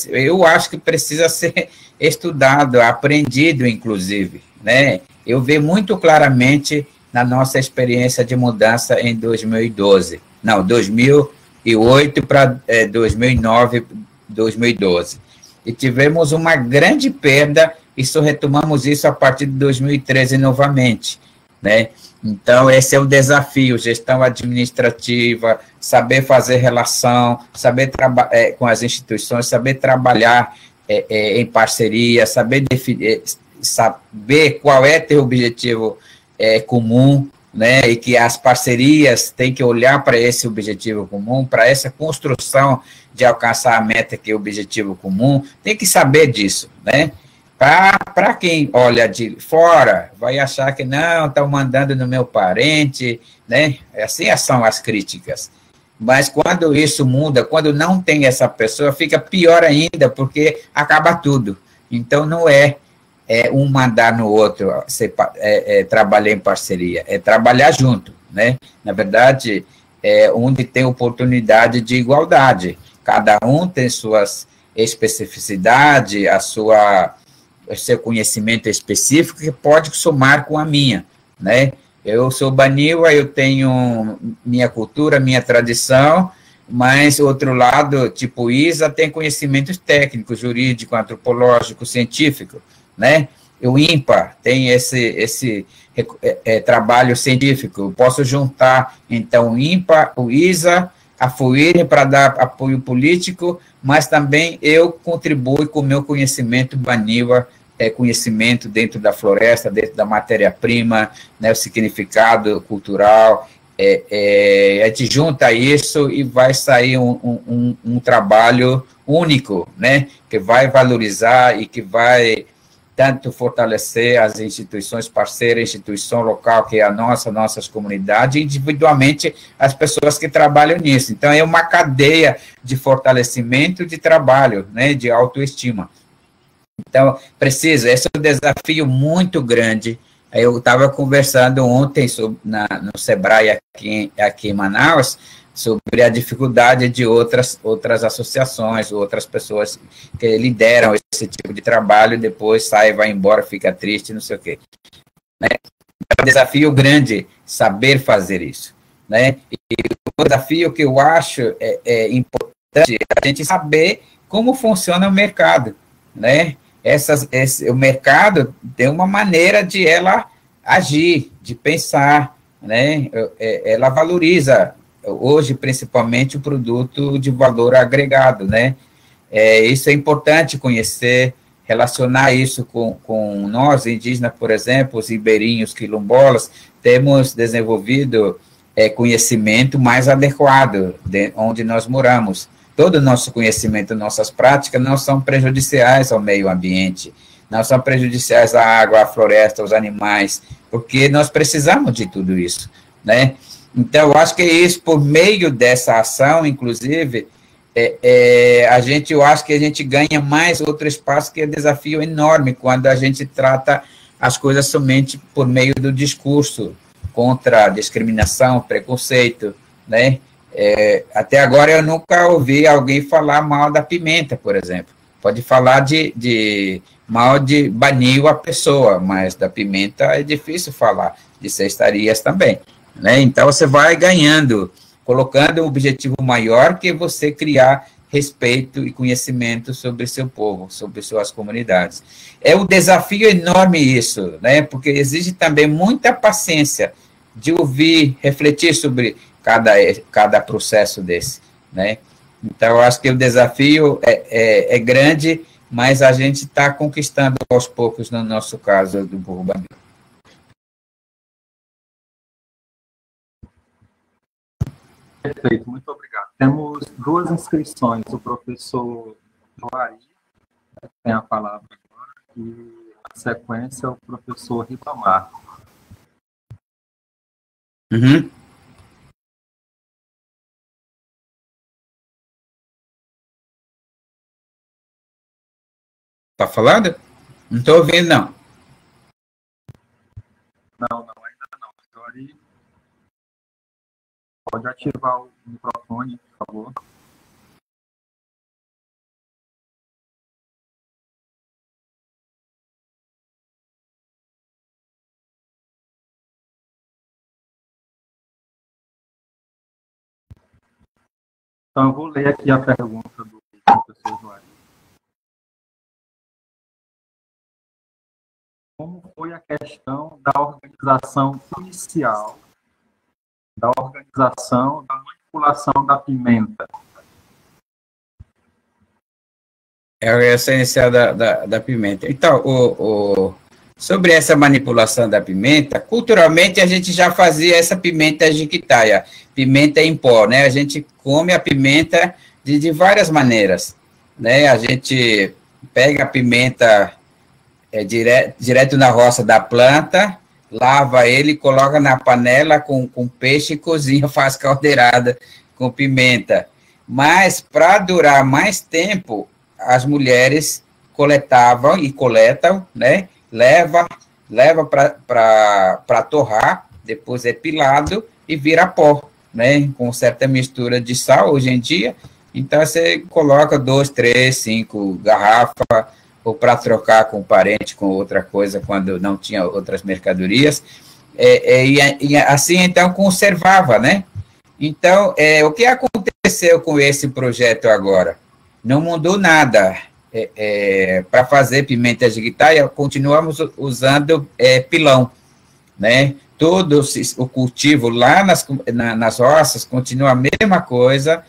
H: Eu acho que precisa ser estudado, aprendido, inclusive, né? Eu vi muito claramente na nossa experiência de mudança em 2008 para 2009, 2012. E tivemos uma grande perda, e só retomamos isso a partir de 2013 novamente, né? Então, esse é o desafio, gestão administrativa, saber fazer relação, saber trabalhar com as instituições, saber trabalhar em parceria, saber definir, saber qual é teu objetivo comum, né, e que as parcerias têm que olhar para esse objetivo comum, para essa construção de alcançar a meta que é o objetivo comum, tem que saber disso, né? Para quem olha de fora, vai achar que não, estão mandando no meu parente, né? Assim são as críticas. Mas quando isso muda, quando não tem essa pessoa, fica pior ainda, porque acaba tudo. Então, não é um mandar no outro, trabalhar em parceria, é trabalhar junto, né? Na verdade, onde tem oportunidade de igualdade. Cada um tem suas especificidades, o seu conhecimento específico, que pode somar com a minha, né? Eu sou Baniwa, eu tenho minha cultura, minha tradição, mas, outro lado, tipo Isa, tem conhecimentos técnicos, jurídico, antropológico, científico, né? O IMPA tem esse trabalho científico. Eu posso juntar, então, o IMPA, o ISA, a FUIR para dar apoio político, mas também eu contribuo com o meu conhecimento Baniwa, conhecimento dentro da floresta, dentro da matéria-prima, né, o significado cultural. A gente junta isso e vai sair um trabalho único, né, que vai valorizar e que vai tanto fortalecer as instituições parceiras, a instituição local, que é a nossas comunidades, e individualmente as pessoas que trabalham nisso. Então, é uma cadeia de fortalecimento de trabalho, né, de autoestima. Então, esse é um desafio muito grande. Eu estava conversando ontem no Sebrae aqui em Manaus, sobre a dificuldade de outras associações, outras pessoas que lideram esse tipo de trabalho, depois sai, vai embora, fica triste, não sei o quê. Né? É um desafio grande saber fazer isso. Né? E o desafio que eu acho importante é a gente saber como funciona o mercado. Né? O mercado tem uma maneira de ela agir, de pensar, né? Ela valoriza hoje, principalmente, o produto de valor agregado, né? Isso é importante conhecer, relacionar isso com nós, indígenas, por exemplo, os ribeirinhos, quilombolas, temos desenvolvido conhecimento mais adequado de onde nós moramos. Todo o nosso conhecimento, nossas práticas não são prejudiciais ao meio ambiente, não são prejudiciais à água, à floresta, aos animais, porque nós precisamos de tudo isso, né? Então, eu acho que é isso, por meio dessa ação, inclusive, eu acho que a gente ganha mais outro espaço, que é um desafio enorme, quando a gente trata as coisas somente por meio do discurso contra a discriminação, preconceito, né? Até agora eu nunca ouvi alguém falar mal da pimenta, por exemplo. Pode falar mal de Baniwa a pessoa, mas da pimenta é difícil falar, de cestarias também. Né? Então, você vai ganhando, colocando um objetivo maior, que é você criar respeito e conhecimento sobre seu povo, sobre suas comunidades. É um desafio enorme isso, né? Porque exige também muita paciência de ouvir, refletir sobre cada processo desse, né? Então, eu acho que o desafio é grande, mas a gente está conquistando aos poucos, no nosso caso, do burro bandido.
A: Perfeito, muito obrigado. Temos 2 inscrições, o professor Joari, que tem a palavra agora, e a sequência é o professor Ribamar.
H: Uhum. Tá falando? Não estou ouvindo, não.
A: Não, ainda não. Joari, pode ativar o microfone, por favor. Então, eu vou ler aqui a pergunta do professor Joari. Como foi a questão da organização inicial, da organização da manipulação da pimenta?
H: Essa inicial da pimenta. Então, sobre essa manipulação da pimenta, culturalmente a gente já fazia essa pimenta jiquitaia, pimenta em pó, né? A gente come a pimenta de várias maneiras, né? A gente pega a pimenta direto na roça da planta, lava ele, coloca na panela com peixe e cozinha, faz caldeirada com pimenta. Mas, para durar mais tempo, as mulheres coletavam e coletam, né? Leva para torrar, depois é pilado e vira pó, né? Com certa mistura de sal hoje em dia. Então, você coloca 2, 3, 5 garrafas, ou para trocar com parente, com outra coisa, quando não tinha outras mercadorias, e assim, então, conservava, né? Então, o que aconteceu com esse projeto agora? Não mudou nada. Para fazer pimenta jiquitaia, continuamos usando pilão, né? Todo o cultivo lá nas roças continua a mesma coisa,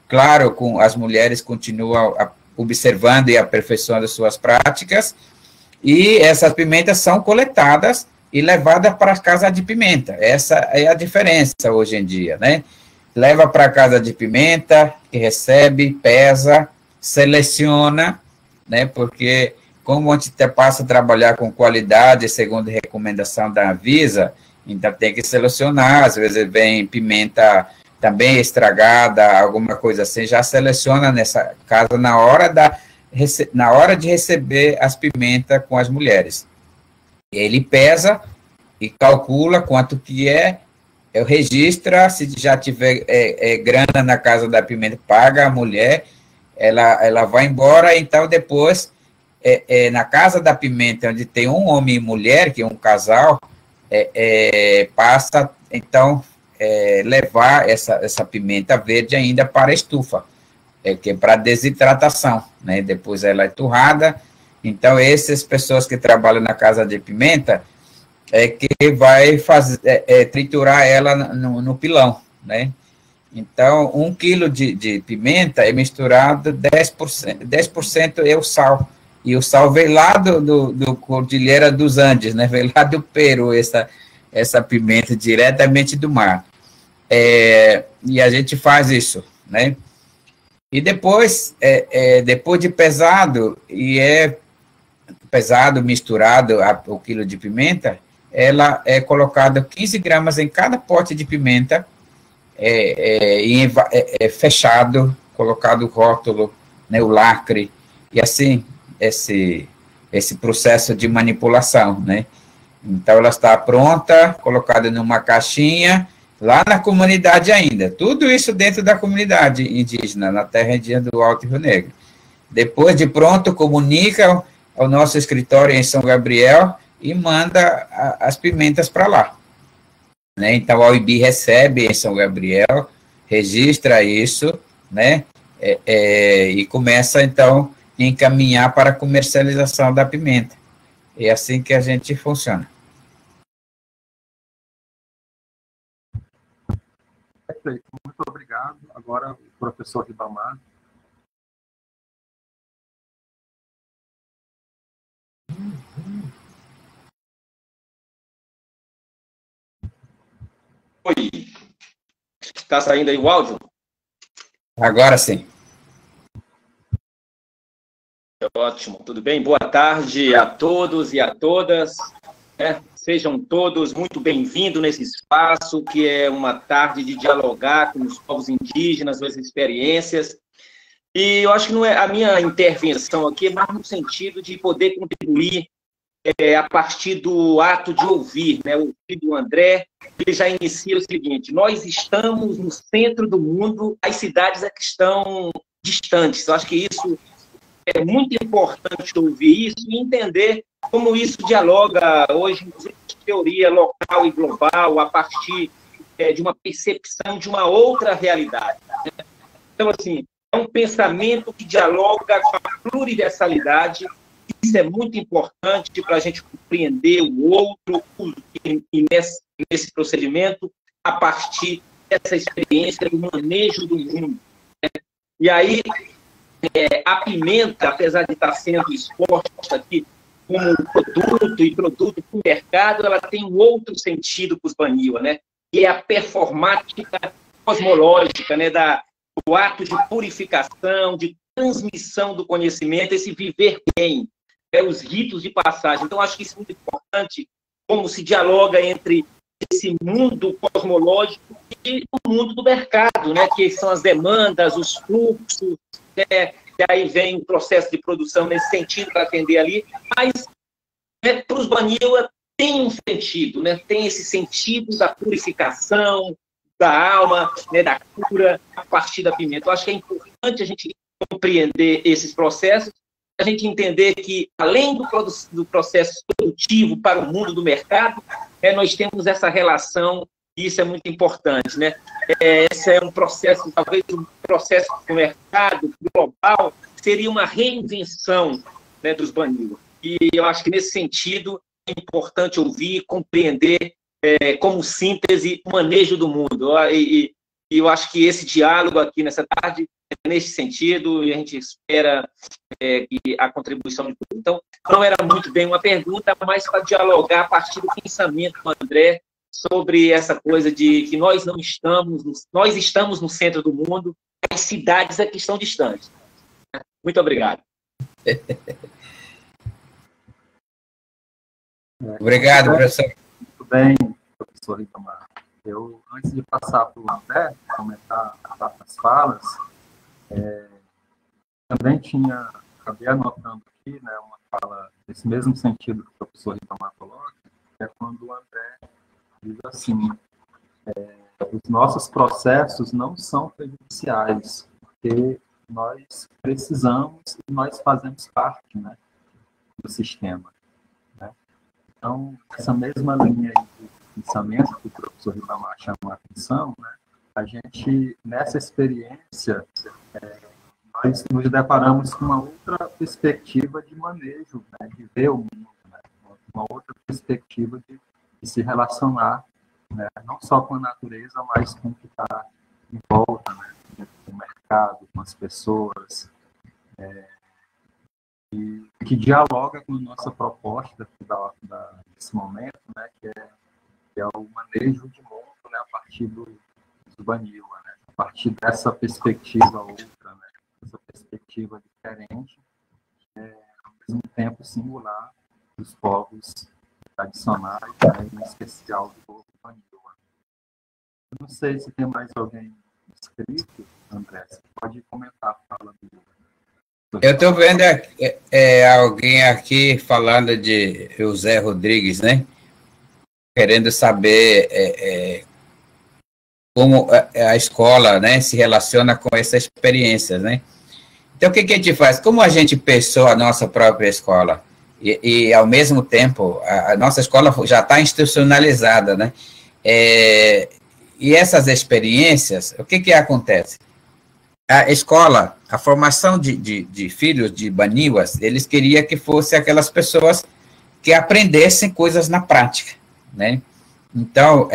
H: claro, as mulheres continuam observando e aperfeiçoando suas práticas, e essas pimentas são coletadas e levadas para a casa de pimenta. Essa é a diferença hoje em dia, né? Leva para a casa de pimenta, que recebe, pesa, seleciona, né? Porque como a gente passa a trabalhar com qualidade, segundo recomendação da Anvisa, então tem que selecionar, às vezes vem pimenta também estragada, alguma coisa assim, já seleciona nessa casa na hora de receber as pimentas com as mulheres. Ele pesa e calcula quanto que registra, se já tiver grana na casa da pimenta, paga a mulher, ela vai embora, então depois, na casa da pimenta, onde tem um homem e mulher, que é um casal, passa, então, levar essa pimenta verde ainda para a estufa, que é para desidratação, né? Depois ela é torrada. Então, essas pessoas que trabalham na casa de pimenta que vai triturar ela no pilão, né? Então, 1 quilo de pimenta é misturado 10% é o sal, e o sal vem lá do Cordilheira dos Andes, né? Vem lá do Peru, essa pimenta diretamente do mar. E a gente faz isso, né? E depois, depois de pesado, misturado o quilo de pimenta, ela é colocada 15 gramas em cada pote de pimenta, fechado, colocado o rótulo, né, o lacre, e assim, esse processo de manipulação, né? Então, ela está pronta, colocada numa caixinha, lá na comunidade ainda. Tudo isso dentro da comunidade indígena, na terra indígena do Alto Rio Negro. Depois de pronto, comunica ao nosso escritório em São Gabriel e manda as pimentas para lá, né? Então, a OIB recebe em São Gabriel, registra isso, né? E começa, então, a encaminhar para a comercialização da pimenta. É assim que a gente funciona.
A: Perfeito, muito obrigado. Agora, o professor Ribamar.
J: Oi, está saindo aí o áudio?
H: Agora sim.
J: Ótimo, tudo bem? Boa tarde a todos e a todas. Sejam todos muito bem-vindos nesse espaço, que é uma tarde de dialogar com os povos indígenas, suas experiências. E eu acho que não é a minha intervenção aqui, é mais no sentido de poder contribuir a partir do ato de ouvir, né? O filho do André, ele já inicia o seguinte: nós estamos no centro do mundo, as cidades é que estão distantes. Eu acho que isso é muito importante ouvir isso e entender como isso dialoga hoje, inclusive, de teoria local e global, a partir de uma percepção de uma outra realidade. Né? Então, assim, é um pensamento que dialoga com a pluriversalidade. Isso é muito importante para a gente compreender o outro e nesse procedimento, a partir dessa experiência do manejo do mundo. Né? E aí, a pimenta, apesar de estar sendo exposta aqui como produto e produto para o mercado, ela tem um outro sentido para os Baniwa, né? E é a performática cosmológica, né? Do ato de purificação, de transmissão do conhecimento, esse viver bem, os ritos de passagem. Então, acho que isso é muito importante, como se dialoga entre esse mundo cosmológico e o mundo do mercado, né? Que são as demandas, os fluxos, né? E aí vem o processo de produção nesse sentido para atender ali, mas para os Baniwa tem um sentido, né? Tem esse sentido da purificação, da alma, né? Da cura a partir da pimenta. Eu acho que é importante a gente compreender esses processos, a gente entender que, além do processo produtivo para o mundo do mercado, nós temos essa relação, e isso é muito importante, né? Esse é um processo, talvez um processo do mercado global, seria uma reinvenção, né, dos Baniwa. E eu acho que, nesse sentido, é importante ouvir, compreender como síntese o manejo do mundo. E eu acho que esse diálogo aqui nessa tarde é nesse sentido, e a gente espera que a contribuição de todos. Então, não era muito bem uma pergunta, mas para dialogar a partir do pensamento do André sobre essa coisa de que nós estamos no centro do mundo, as cidades é que estão distantes. Muito obrigado.
H: Obrigado, professor.
A: Muito bem, professor Ribamar. Eu, antes de passar para o André, comentar as falas, também acabei anotando aqui, né, uma fala nesse mesmo sentido que o professor Ribamar coloca, que é quando o André diz assim: os nossos processos não são prejudiciais, porque nós precisamos e nós fazemos parte, né, do sistema. Né? Então, essa mesma linha de pensamento que o professor Ribamar chamou a atenção, né, a gente, nessa experiência, nós nos deparamos com uma outra perspectiva de manejo, né, de ver o mundo, né, uma outra perspectiva de se relacionar, né, não só com a natureza, mas com o que está em volta, né, com o mercado, com as pessoas, e que dialoga com a nossa proposta desse momento, né, que é o manejo de mundo, né, a partir dos Baniwa, né, a partir dessa perspectiva outra, né, essa perspectiva diferente, ao mesmo tempo singular dos povos tradicionais, né, em especial do povo Baniwa. Eu não sei se tem mais alguém inscrito, André, você pode comentar a fala do...
H: Eu estou vendo alguém aqui falando de José Rodrigues, né? Querendo saber como a escola, né, se relaciona com essas experiências, né? Então, o que a gente faz? Como a gente pensou a nossa própria escola? E ao mesmo tempo, a nossa escola já está institucionalizada, né? E essas experiências, o que acontece? A escola, a formação de filhos de Baniwas, eles queriam que fossem aquelas pessoas que aprendessem coisas na prática, né? Então,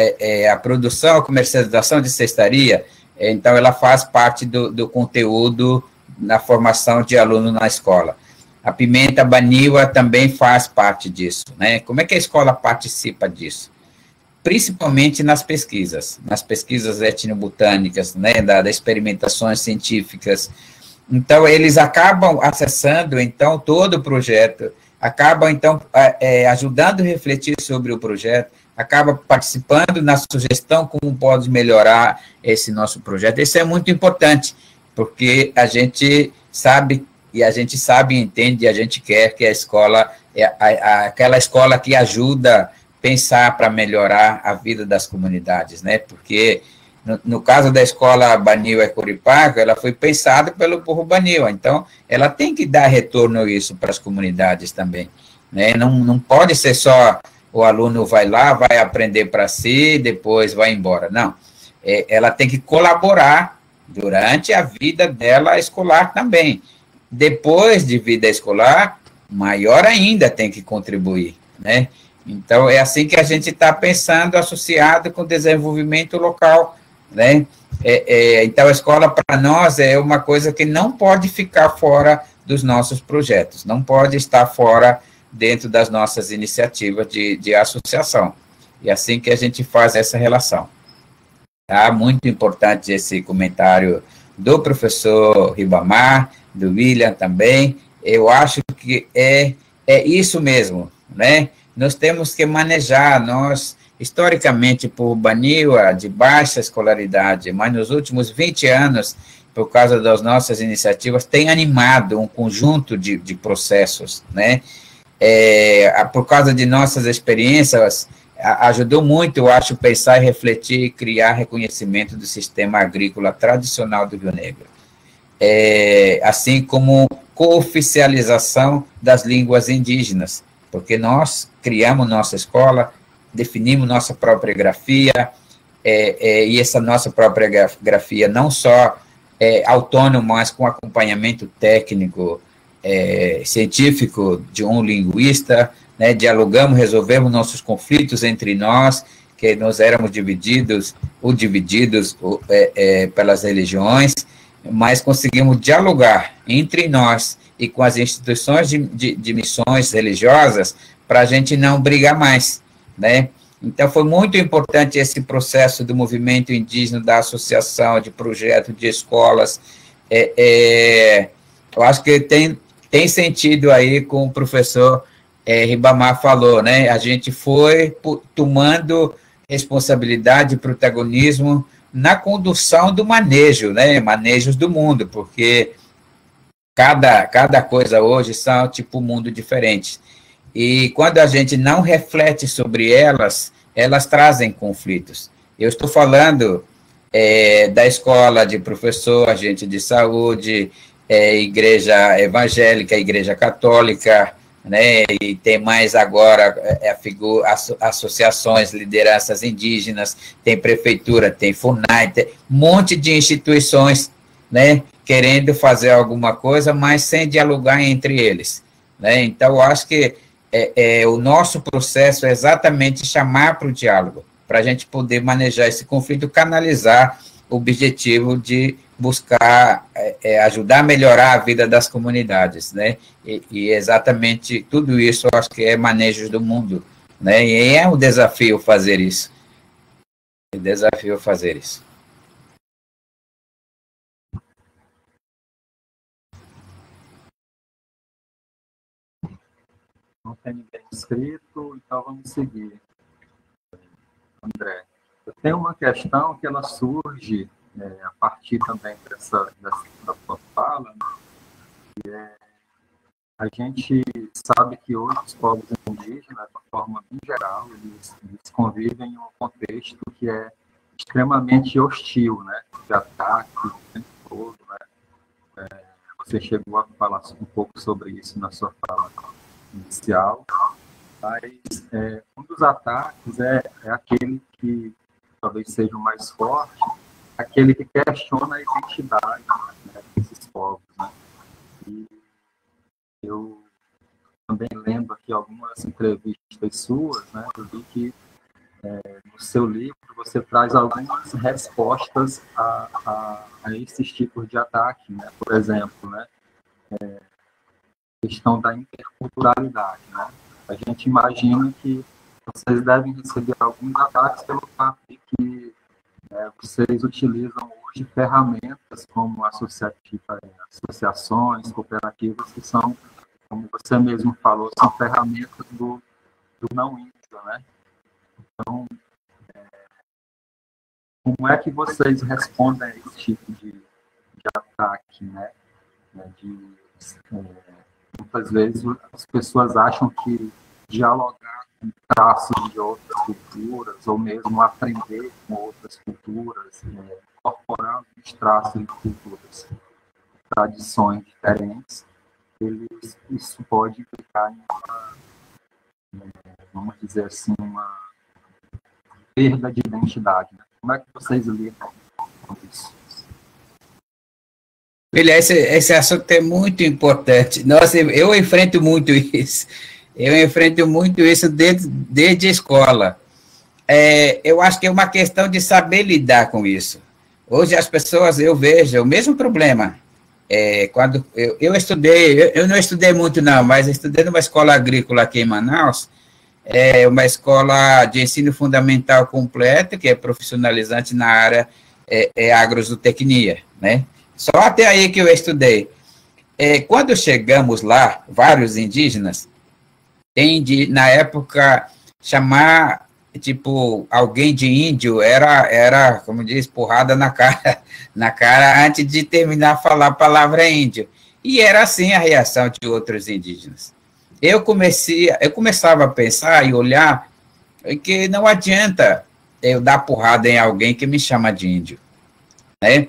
H: a produção, a comercialização de cestaria, então, ela faz parte do conteúdo na formação de aluno na escola. A pimenta baniwa também faz parte disso, né? Como é que a escola participa disso? Principalmente nas pesquisas etnobotânicas, né, das experimentações científicas. Então, eles acabam acessando, então, todo o projeto, acabam, então, ajudando a refletir sobre o projeto, acaba participando na sugestão como pode melhorar esse nosso projeto. Isso é muito importante, porque a gente sabe, e entende, e a gente quer que a escola aquela escola que ajuda a pensar para melhorar a vida das comunidades, né? Porque no caso da escola Baniwa e Coripaca, ela foi pensada pelo povo Baniwa, então ela tem que dar retorno a isso para as comunidades também, né? Não pode ser só o aluno vai lá, vai aprender para si, depois vai embora, não. Ela tem que colaborar durante a vida dela escolar também. Depois de vida escolar, maior ainda tem que contribuir, né? Então, é assim que a gente está pensando, associado com o desenvolvimento local, né? Então, a escola, para nós, é uma coisa que não pode ficar fora dos nossos projetos, não pode estar fora dentro das nossas iniciativas de associação. E assim que a gente faz essa relação. Tá? Muito importante esse comentário do professor Ribamar, do William também. Eu acho que é isso mesmo, né? Nós temos que manejar, nós, historicamente, por Baniwa, de baixa escolaridade, mas nos últimos 20 anos, por causa das nossas iniciativas, tem animado um conjunto de processos, né? Por causa de nossas experiências, ajudou muito, eu acho, pensar e refletir e criar reconhecimento do sistema agrícola tradicional do Rio Negro. Assim como cooficialização das línguas indígenas, porque nós criamos nossa escola, definimos nossa própria grafia, e essa nossa própria grafia não só é autônoma, mas com acompanhamento técnico, científico de um linguista, né, dialogamos, resolvemos nossos conflitos entre nós, que nós éramos divididos pelas religiões, mas conseguimos dialogar entre nós e com as instituições de missões religiosas para a gente não brigar mais, né? Então, foi muito importante esse processo do movimento indígena, da associação, de projeto, de escolas. Eu acho que tem sentido aí com o professor Ribamar falou, né? A gente foi tomando responsabilidade e protagonismo na condução do manejo, né? Manejos do mundo, porque cada coisa hoje são tipo mundo diferentes. E quando a gente não reflete sobre elas trazem conflitos. Eu estou falando da escola de professor, agente de saúde, igreja evangélica, igreja católica, né? E tem mais agora associações, lideranças indígenas, tem prefeitura, tem FUNAI, tem um monte de instituições, né? Querendo fazer alguma coisa, mas sem dialogar entre eles, né? Então, eu acho que o nosso processo é exatamente chamar para o diálogo, para a gente poder manejar esse conflito, canalizar o objetivo de buscar ajudar a melhorar a vida das comunidades, né? E exatamente tudo isso, eu acho que é manejo do mundo, né? E é um desafio fazer isso.
A: Não tem ninguém inscrito, então vamos seguir. André, eu tenho uma questão que ela surge a partir também da sua fala, né? Que a gente sabe que hoje os povos indígenas, de forma bem geral, eles convivem em um contexto que é extremamente hostil, né? De ataque o tempo todo, né? Você chegou a falar um pouco sobre isso na sua fala inicial, mas um dos ataques é aquele que talvez seja o mais forte, aquele que questiona a identidade, né, desses povos, né? E eu também lembro aqui algumas entrevistas suas, né? Eu vi que no seu livro, você traz algumas respostas a esses tipos de ataque, né? Por exemplo, né? Questão da interculturalidade, né? A gente imagina que vocês devem receber alguns ataques pelo fato de que vocês utilizam hoje ferramentas como associações, cooperativas, que são, como você mesmo falou, são ferramentas do não índio, né? Então, como é que vocês respondem a esse tipo de ataque, né? Muitas vezes as pessoas acham que dialogar com traços de outras culturas, ou mesmo aprender com outras culturas, incorporar os traços de culturas, tradições diferentes, isso pode implicar em vamos dizer assim, uma perda de identidade, né? Como é que vocês lidam com isso?
H: William, esse assunto é muito importante. Nossa, eu enfrento muito isso. Eu enfrento muito isso desde a escola. Eu acho que é uma questão de saber lidar com isso. Hoje as pessoas, eu vejo o mesmo problema. Quando eu estudei, eu não estudei muito não, mas estudei numa escola agrícola aqui em Manaus, uma escola de ensino fundamental completo, que é profissionalizante na área agrozootecnia, né? Só até aí que eu estudei. Quando chegamos lá, vários indígenas, na época, chamar, tipo, alguém de índio era, como diz, porrada na cara antes de terminar a falar a palavra índio. E era assim a reação de outros indígenas. Eu começava a pensar e olhar que não adianta eu dar porrada em alguém que me chama de índio, né?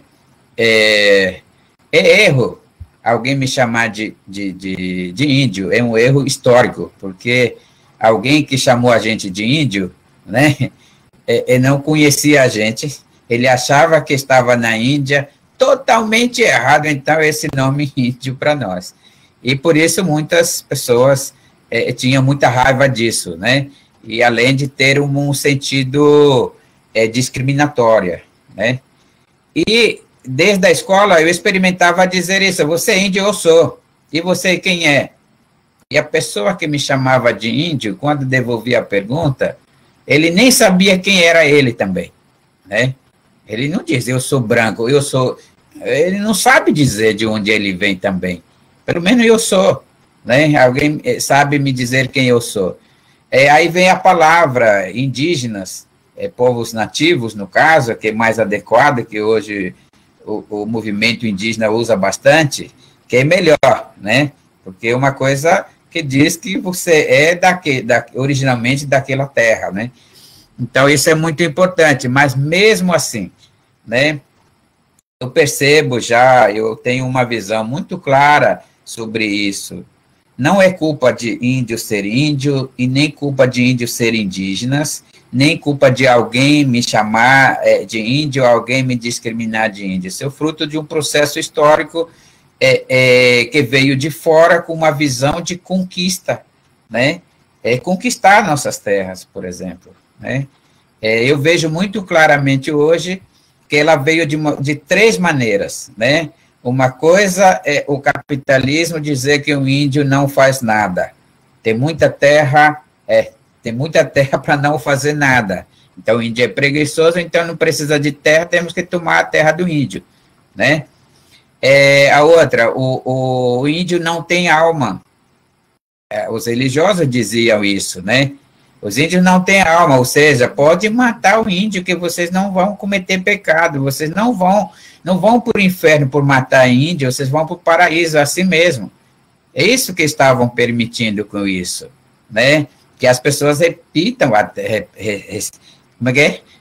H: É erro alguém me chamar de índio, é um erro histórico, porque alguém que chamou a gente de índio, né, não conhecia a gente, ele achava que estava na Índia, totalmente errado, então, esse nome índio para nós. E por isso muitas pessoas tinham muita raiva disso, né, e além de ter um sentido discriminatório, né, e desde a escola, eu experimentava dizer isso, você é índio, eu sou, e você quem é? E a pessoa que me chamava de índio, quando devolvia a pergunta, ele nem sabia quem era ele também, né? Ele não diz, eu sou branco, eu sou... Ele não sabe dizer de onde ele vem também, pelo menos eu sou, né? Alguém sabe me dizer quem eu sou. Aí vem a palavra indígenas, povos nativos, no caso, que é mais adequado, que hoje... O movimento indígena usa bastante, que é melhor, né? Porque é uma coisa que diz que você é originalmente daquela terra, né? Então, isso é muito importante, mas mesmo assim, né? Eu percebo já, eu tenho uma visão muito clara sobre isso. Não é culpa de índio ser índio, e nem culpa de índios ser indígenas, nem culpa de alguém me chamar de índio, alguém me discriminar de índio. Isso é o fruto de um processo histórico que veio de fora com uma visão de conquista, né? Conquistar nossas terras, por exemplo, né? Eu vejo muito claramente hoje que ela veio de três maneiras, né? Uma coisa é o capitalismo dizer que o índio não faz nada. Tem muita terra... Tem muita terra para não fazer nada. Então, o índio é preguiçoso, então não precisa de terra, temos que tomar a terra do índio, né? A outra, o índio não tem alma. Os religiosos diziam isso, né? Os índios não têm alma, ou seja, pode matar o índio que vocês não vão cometer pecado, vocês não vão para o inferno por matar índio, vocês vão para o paraíso assim mesmo. É isso que estavam permitindo com isso, né? Que as pessoas repitam,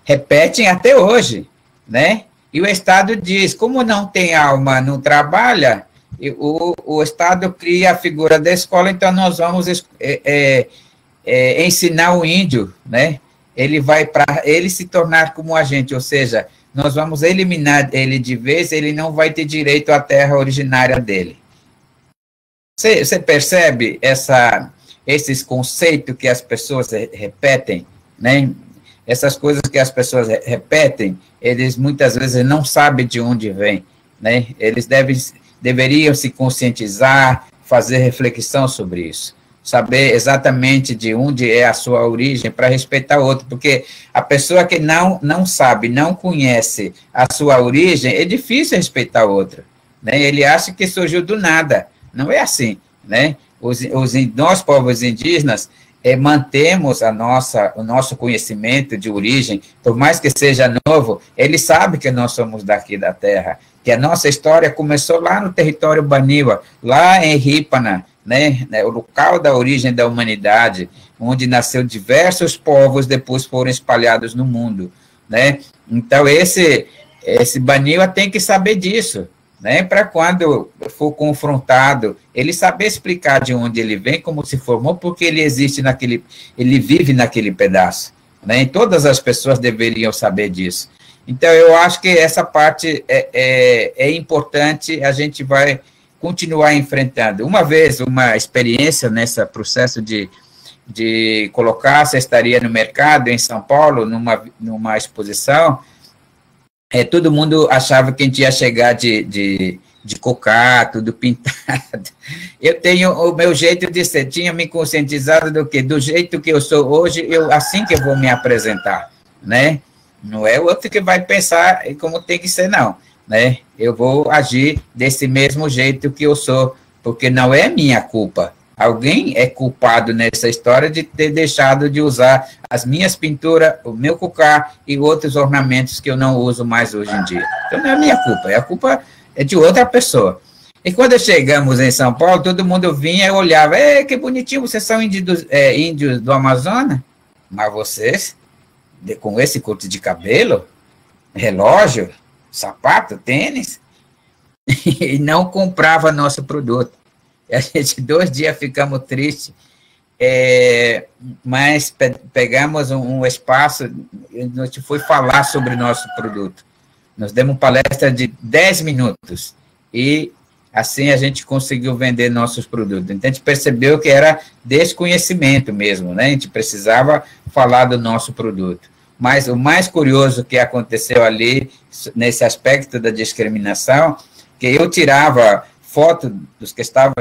H: repetem até hoje, né? E o Estado diz, como não tem alma, não trabalha, o Estado cria a figura da escola, então nós vamos ensinar o índio, né? Ele vai para ele se tornar como a gente, ou seja, nós vamos eliminar ele de vez, ele não vai ter direito à terra originária dele. Você percebe esses conceitos que as pessoas repetem, né? essas coisas que as pessoas repetem, eles muitas vezes não sabem de onde vem, né? Eles deveriam se conscientizar, fazer reflexão sobre isso, saber exatamente de onde é a sua origem para respeitar o outro, porque a pessoa que não sabe, não conhece a sua origem, é difícil respeitar o outro, né? Ele acha que surgiu do nada, não é assim, né? Nós, povos indígenas, mantemos o nosso conhecimento de origem, por mais que seja novo, ele sabe que nós somos daqui da terra, que a nossa história começou lá no território Baniwa, lá em Ripana, né, o local da origem da humanidade, onde nasceu diversos povos, depois foram espalhados no mundo, né? Então, esse Baniwa tem que saber disso, né, para quando for confrontado, ele saber explicar de onde ele vem, como se formou, porque ele existe ele vive naquele pedaço, né, e todas as pessoas deveriam saber disso. Então, eu acho que essa parte é importante, a gente vai continuar enfrentando. Uma vez, uma experiência nesse processo de colocar a cestaria no mercado em São Paulo, numa exposição, todo mundo achava que a gente ia chegar de cocá, tudo pintado. Eu tenho o meu jeito de ser, tinha me conscientizado do jeito que eu sou hoje, assim que eu vou me apresentar, né? Não é o outro que vai pensar como tem que ser, não, né? Eu vou agir desse mesmo jeito que eu sou, porque não é minha culpa. Alguém é culpado nessa história de ter deixado de usar as minhas pinturas, o meu cocá e outros ornamentos que eu não uso mais hoje em dia. Então, não é minha culpa, a culpa é de outra pessoa. E quando chegamos em São Paulo, todo mundo vinha e olhava, que bonitinho, vocês são índios do Amazonas, mas vocês, com esse corte de cabelo, relógio, sapato, tênis, e não comprava nosso produto. E a gente, 2 dias, ficamos tristes, mas pegamos um espaço, a gente foi falar sobre o nosso produto. Nós demos uma palestra de 10 minutos, e assim a gente conseguiu vender nossos produtos. Então, a gente percebeu que era desconhecimento mesmo, né? A gente precisava falar do nosso produto. Mas o mais curioso que aconteceu ali, nesse aspecto da discriminação, que eu tirava foto dos que estavam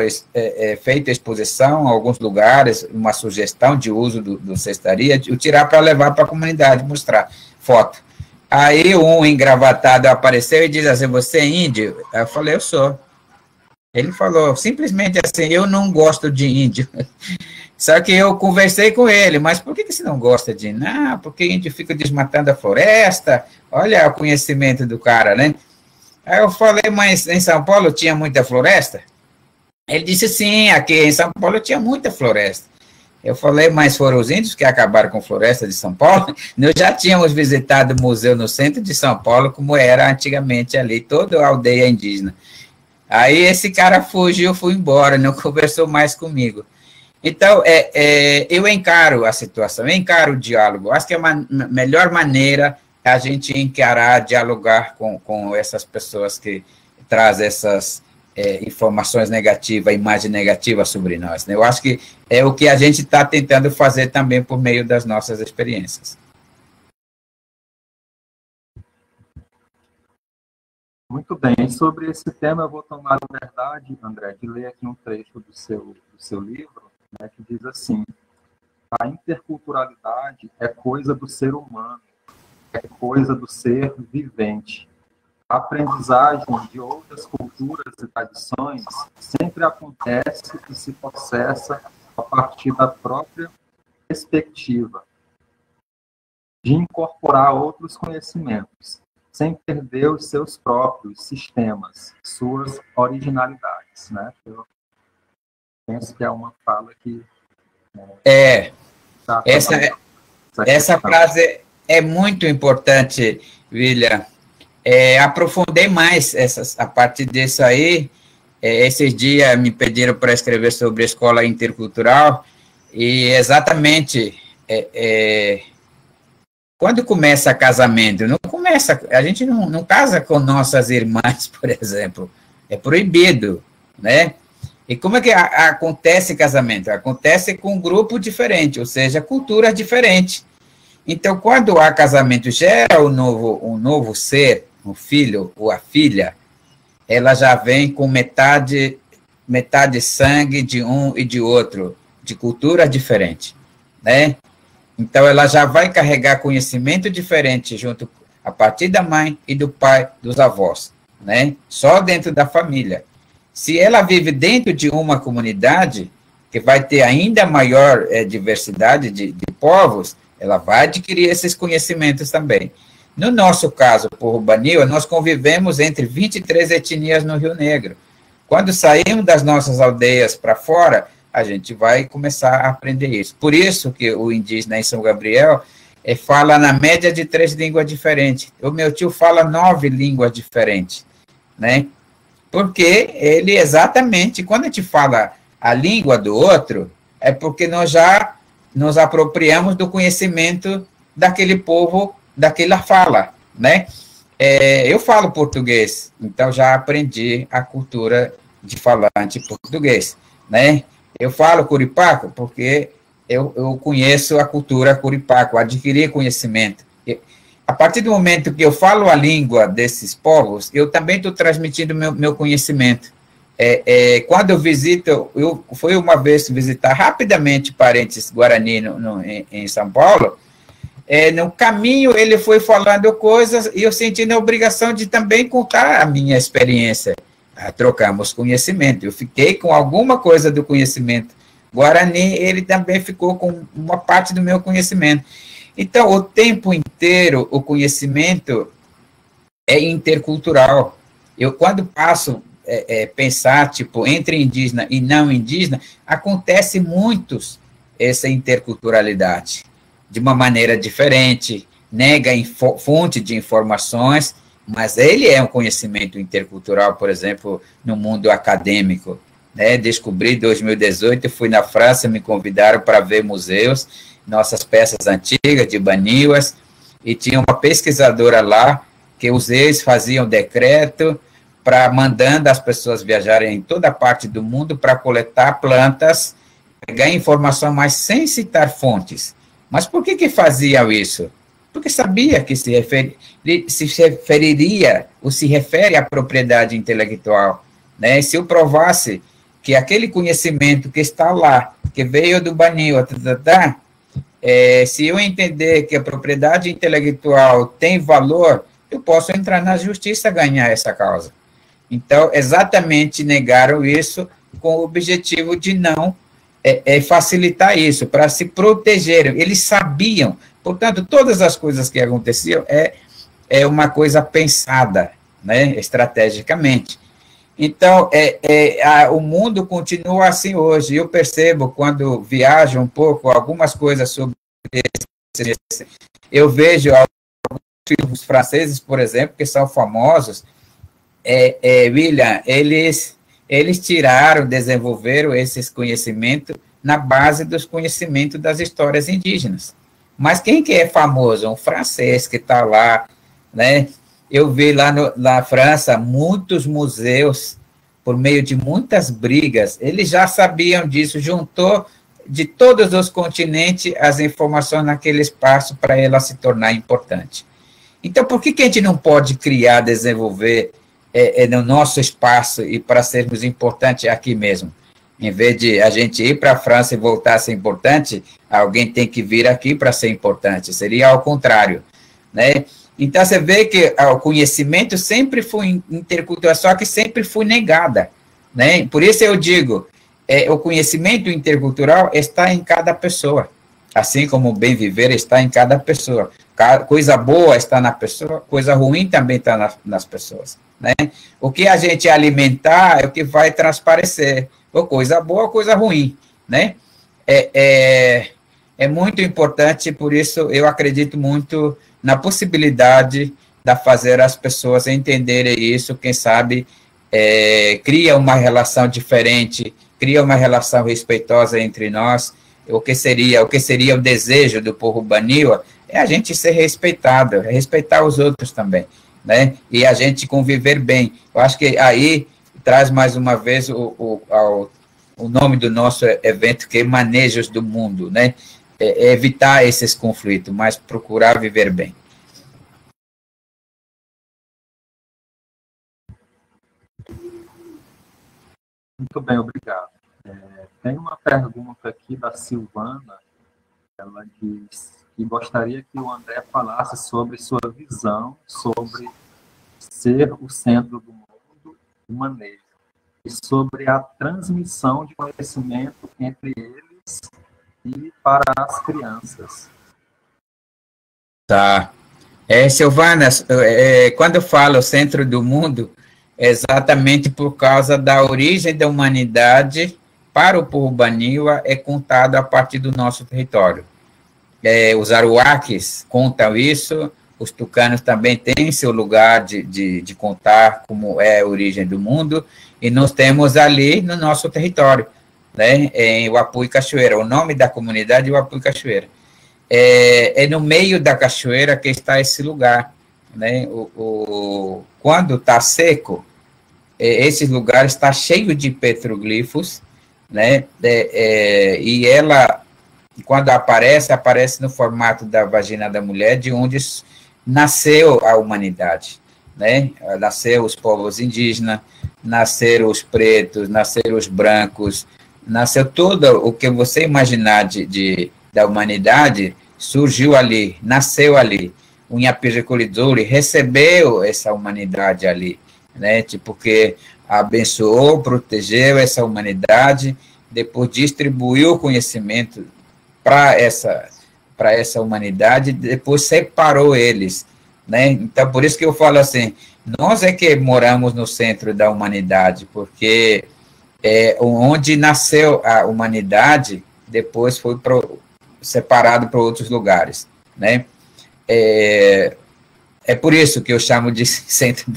H: feita a exposição em alguns lugares, uma sugestão de uso do cestaria, eu tirar para levar para a comunidade, mostrar foto. Aí um engravatado apareceu e diz assim, você é índio? Eu falei, eu sou. Ele falou simplesmente assim, eu não gosto de índio. Só que eu conversei com ele, mas por que você não gosta de índio? Ah, porque índio fica desmatando a floresta, olha o conhecimento do cara, né? Aí eu falei, mas em São Paulo tinha muita floresta? Ele disse, sim, aqui em São Paulo tinha muita floresta. Eu falei, mas foram os índios que acabaram com a floresta de São Paulo? Nós já tínhamos visitado o museu no centro de São Paulo, como era antigamente ali, toda a aldeia indígena. Aí esse cara fugiu, foi embora, não conversou mais comigo. Então, eu encaro a situação, eu encaro o diálogo. Acho que é uma melhor maneira a gente encarar, dialogar com essas pessoas que trazem essas informações negativas, imagem negativa sobre nós, né? Eu acho que é o que a gente está tentando fazer também por meio das nossas experiências.
A: Muito bem. Sobre esse tema, eu vou tomar a liberdade, André, de ler aqui um trecho do seu livro, né, que diz assim: a interculturalidade é coisa do ser humano, é coisa do ser vivente. A aprendizagem de outras culturas e tradições sempre acontece e se processa a partir da própria perspectiva de incorporar outros conhecimentos, sem perder os seus próprios sistemas, suas originalidades, né? Eu penso que é uma fala que...
H: Essa frase é muito importante, William. Aprofundei mais a partir disso aí. Esses dias me pediram para escrever sobre a escola intercultural, e exatamente... quando começa casamento, a gente não casa com nossas irmãs, por exemplo, é proibido, né? E como é que acontece casamento? Acontece com um grupo diferente, ou seja, cultura diferente. Então, quando há casamento, gera um novo ser, um filho ou a filha, ela já vem com metade sangue de um e de outro, de cultura diferente, né? Então, ela já vai carregar conhecimento diferente junto a partir da mãe e do pai, dos avós, né? Só dentro da família. Se ela vive dentro de uma comunidade, que vai ter ainda maior diversidade de povos, ela vai adquirir esses conhecimentos também. No nosso caso, por Baniwa, nós convivemos entre 23 etnias no Rio Negro. Quando saímos das nossas aldeias para fora, a gente vai começar a aprender isso. Por isso que o indígena em São Gabriel fala na média de 3 línguas diferentes. O meu tio fala 9 línguas diferentes, né? Porque ele exatamente, quando a gente fala a língua do outro, é porque nós já nos apropriamos do conhecimento daquele povo, daquela fala, né? Eu falo português, então já aprendi a cultura de falante português, né? Eu falo curipaco porque eu conheço a cultura curipaco, adquiri conhecimento. A partir do momento que eu falo a língua desses povos, eu também estou transmitindo meu conhecimento. Quando eu visito, eu fui uma vez visitar rapidamente parentes Guarani em São Paulo, no caminho ele foi falando coisas e eu senti a obrigação de também contar a minha experiência. Trocamos conhecimento, eu fiquei com alguma coisa do conhecimento Guarani, ele também ficou com uma parte do meu conhecimento. Então, o tempo inteiro, o conhecimento é intercultural. Eu, quando passo pensar, tipo, entre indígena e não indígena, acontece muito essa interculturalidade, de uma maneira diferente, nega fonte de informações, mas ele é um conhecimento intercultural, por exemplo, no mundo acadêmico. Né? Descobri em 2018, fui na França, me convidaram para ver museus, nossas peças antigas de Baniwas, e tinha uma pesquisadora lá, que os ex faziam decreto para mandando as pessoas viajarem em toda parte do mundo para coletar plantas, pegar informação, mas sem citar fontes. Mas por que faziam isso? Porque sabia que se referiria, ou se refere à propriedade intelectual. Né? Se eu provasse que aquele conhecimento que está lá, que veio do Baniwa, se eu entender que a propriedade intelectual tem valor, eu posso entrar na justiça e ganhar essa causa. Então, exatamente negaram isso com o objetivo de não facilitar isso, para se protegerem. Eles sabiam, portanto, todas as coisas que aconteciam é uma coisa pensada, né, estrategicamente. Então, o mundo continua assim hoje. Eu percebo, quando viajo um pouco, algumas coisas sobre isso. Eu vejo alguns filmes franceses, por exemplo, que são famosos. William, eles desenvolveram esses conhecimentos na base dos conhecimentos das histórias indígenas. Mas quem que é famoso? Um francês que está lá, né? Eu vi lá na França muitos museus, por meio de muitas brigas, eles já sabiam disso, juntou de todos os continentes as informações naquele espaço para ela se tornar importante. Então, por que a gente não pode criar, desenvolver no nosso espaço e para sermos importantes aqui mesmo? Em vez de a gente ir para a França e voltar a ser importante, alguém tem que vir aqui para ser importante. Seria ao contrário, né? Então, você vê que o conhecimento sempre foi intercultural, só que sempre foi negada, né? Por isso eu digo, o conhecimento intercultural está em cada pessoa, assim como o bem viver está em cada pessoa. Coisa boa está na pessoa, coisa ruim também está nas pessoas, né? O que a gente alimentar é o que vai transparecer, ou coisa boa ou coisa ruim, né? É muito importante, por isso eu acredito muito na possibilidade de fazer as pessoas entenderem isso, quem sabe cria uma relação diferente, cria uma relação respeitosa entre nós. O que seria o desejo do povo Baniwa é a gente ser respeitado, respeitar os outros também, né? E a gente conviver bem. Eu acho que aí traz mais uma vez o nome do nosso evento, que é Manejos do Mundo, né? evitar esses conflitos, mas procurar viver bem.
A: Muito bem, obrigado. Tem uma pergunta aqui da Silvana. Ela diz que gostaria que o André falasse sobre sua visão sobre ser o centro do mundo e manejo, e sobre a transmissão de conhecimento entre eles e para as crianças.
H: Tá. Silvana, quando eu falo centro do mundo, é exatamente por causa da origem da humanidade para o povo Baniwa é contado a partir do nosso território. Os aruaques contam isso, os tucanos também têm seu lugar de contar como é a origem do mundo, e nós temos ali no nosso território, né, em Uapuí Cachoeira, o nome da comunidade é Uapuí Cachoeira. É no meio da cachoeira que está esse lugar, né, quando está seco, esse lugar está cheio de petroglifos, né, e ela, quando aparece no formato da vagina da mulher, de onde nasceu a humanidade, né, nasceu os povos indígenas, nasceram os pretos, nasceram os brancos, nasceu tudo o que você imaginar da humanidade, surgiu ali, nasceu ali. O Inhapirecolidori recebeu essa humanidade ali, né, porque abençoou, protegeu essa humanidade, depois distribuiu o conhecimento para essa humanidade, depois separou eles, né? Então, por isso que eu falo assim, nós é que moramos no centro da humanidade, porque onde nasceu a humanidade, depois foi separado para outros lugares, né? É por isso que eu chamo de centro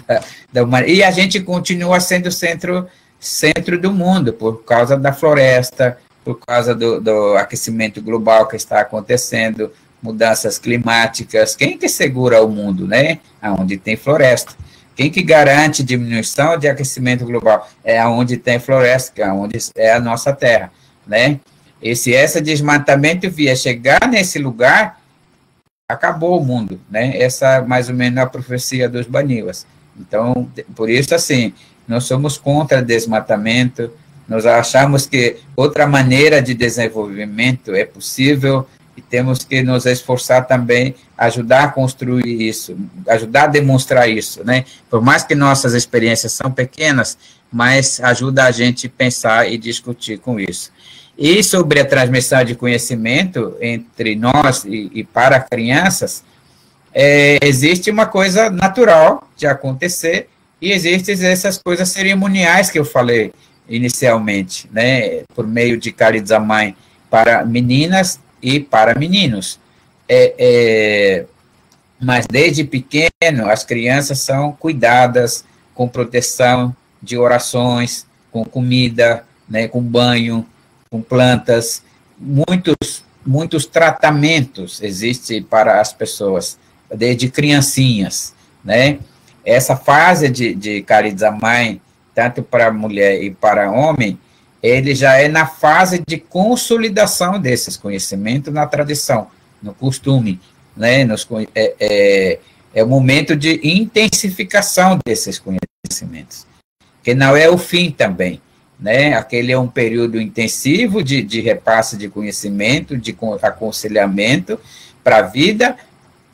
H: da humanidade. E a gente continua sendo centro do mundo, por causa da floresta, por causa do aquecimento global que está acontecendo, mudanças climáticas. Quem que segura o mundo, né? Onde tem floresta. Quem que garante diminuição de aquecimento global? É onde tem floresta, que é onde é a nossa terra, né? E se esse desmatamento vier chegar nesse lugar, acabou o mundo, né? Essa é mais ou menos a profecia dos Baniwas. Então, por isso, assim, nós somos contra desmatamento, nós achamos que outra maneira de desenvolvimento é possível e temos que nos esforçar também, ajudar a construir isso, ajudar a demonstrar isso, né? Por mais que nossas experiências são pequenas, mas ajuda a gente a pensar e discutir com isso. E sobre a transmissão de conhecimento entre nós e para crianças, existe uma coisa natural de acontecer e existem essas coisas cerimoniais que eu falei inicialmente, né, por meio de Carizamai para meninas e para meninos. Mas desde pequeno, as crianças são cuidadas com proteção de orações, com comida, né, com banho, com plantas, muitos tratamentos existem para as pessoas, desde criancinhas, né? Essa fase de Carizamai, tanto para mulher e para homem, ele já é na fase de consolidação desses conhecimentos na tradição, no costume, né? É o momento de intensificação desses conhecimentos, que não é o fim também, né? Aquele é um período intensivo de repasse de conhecimento, de aconselhamento para a vida,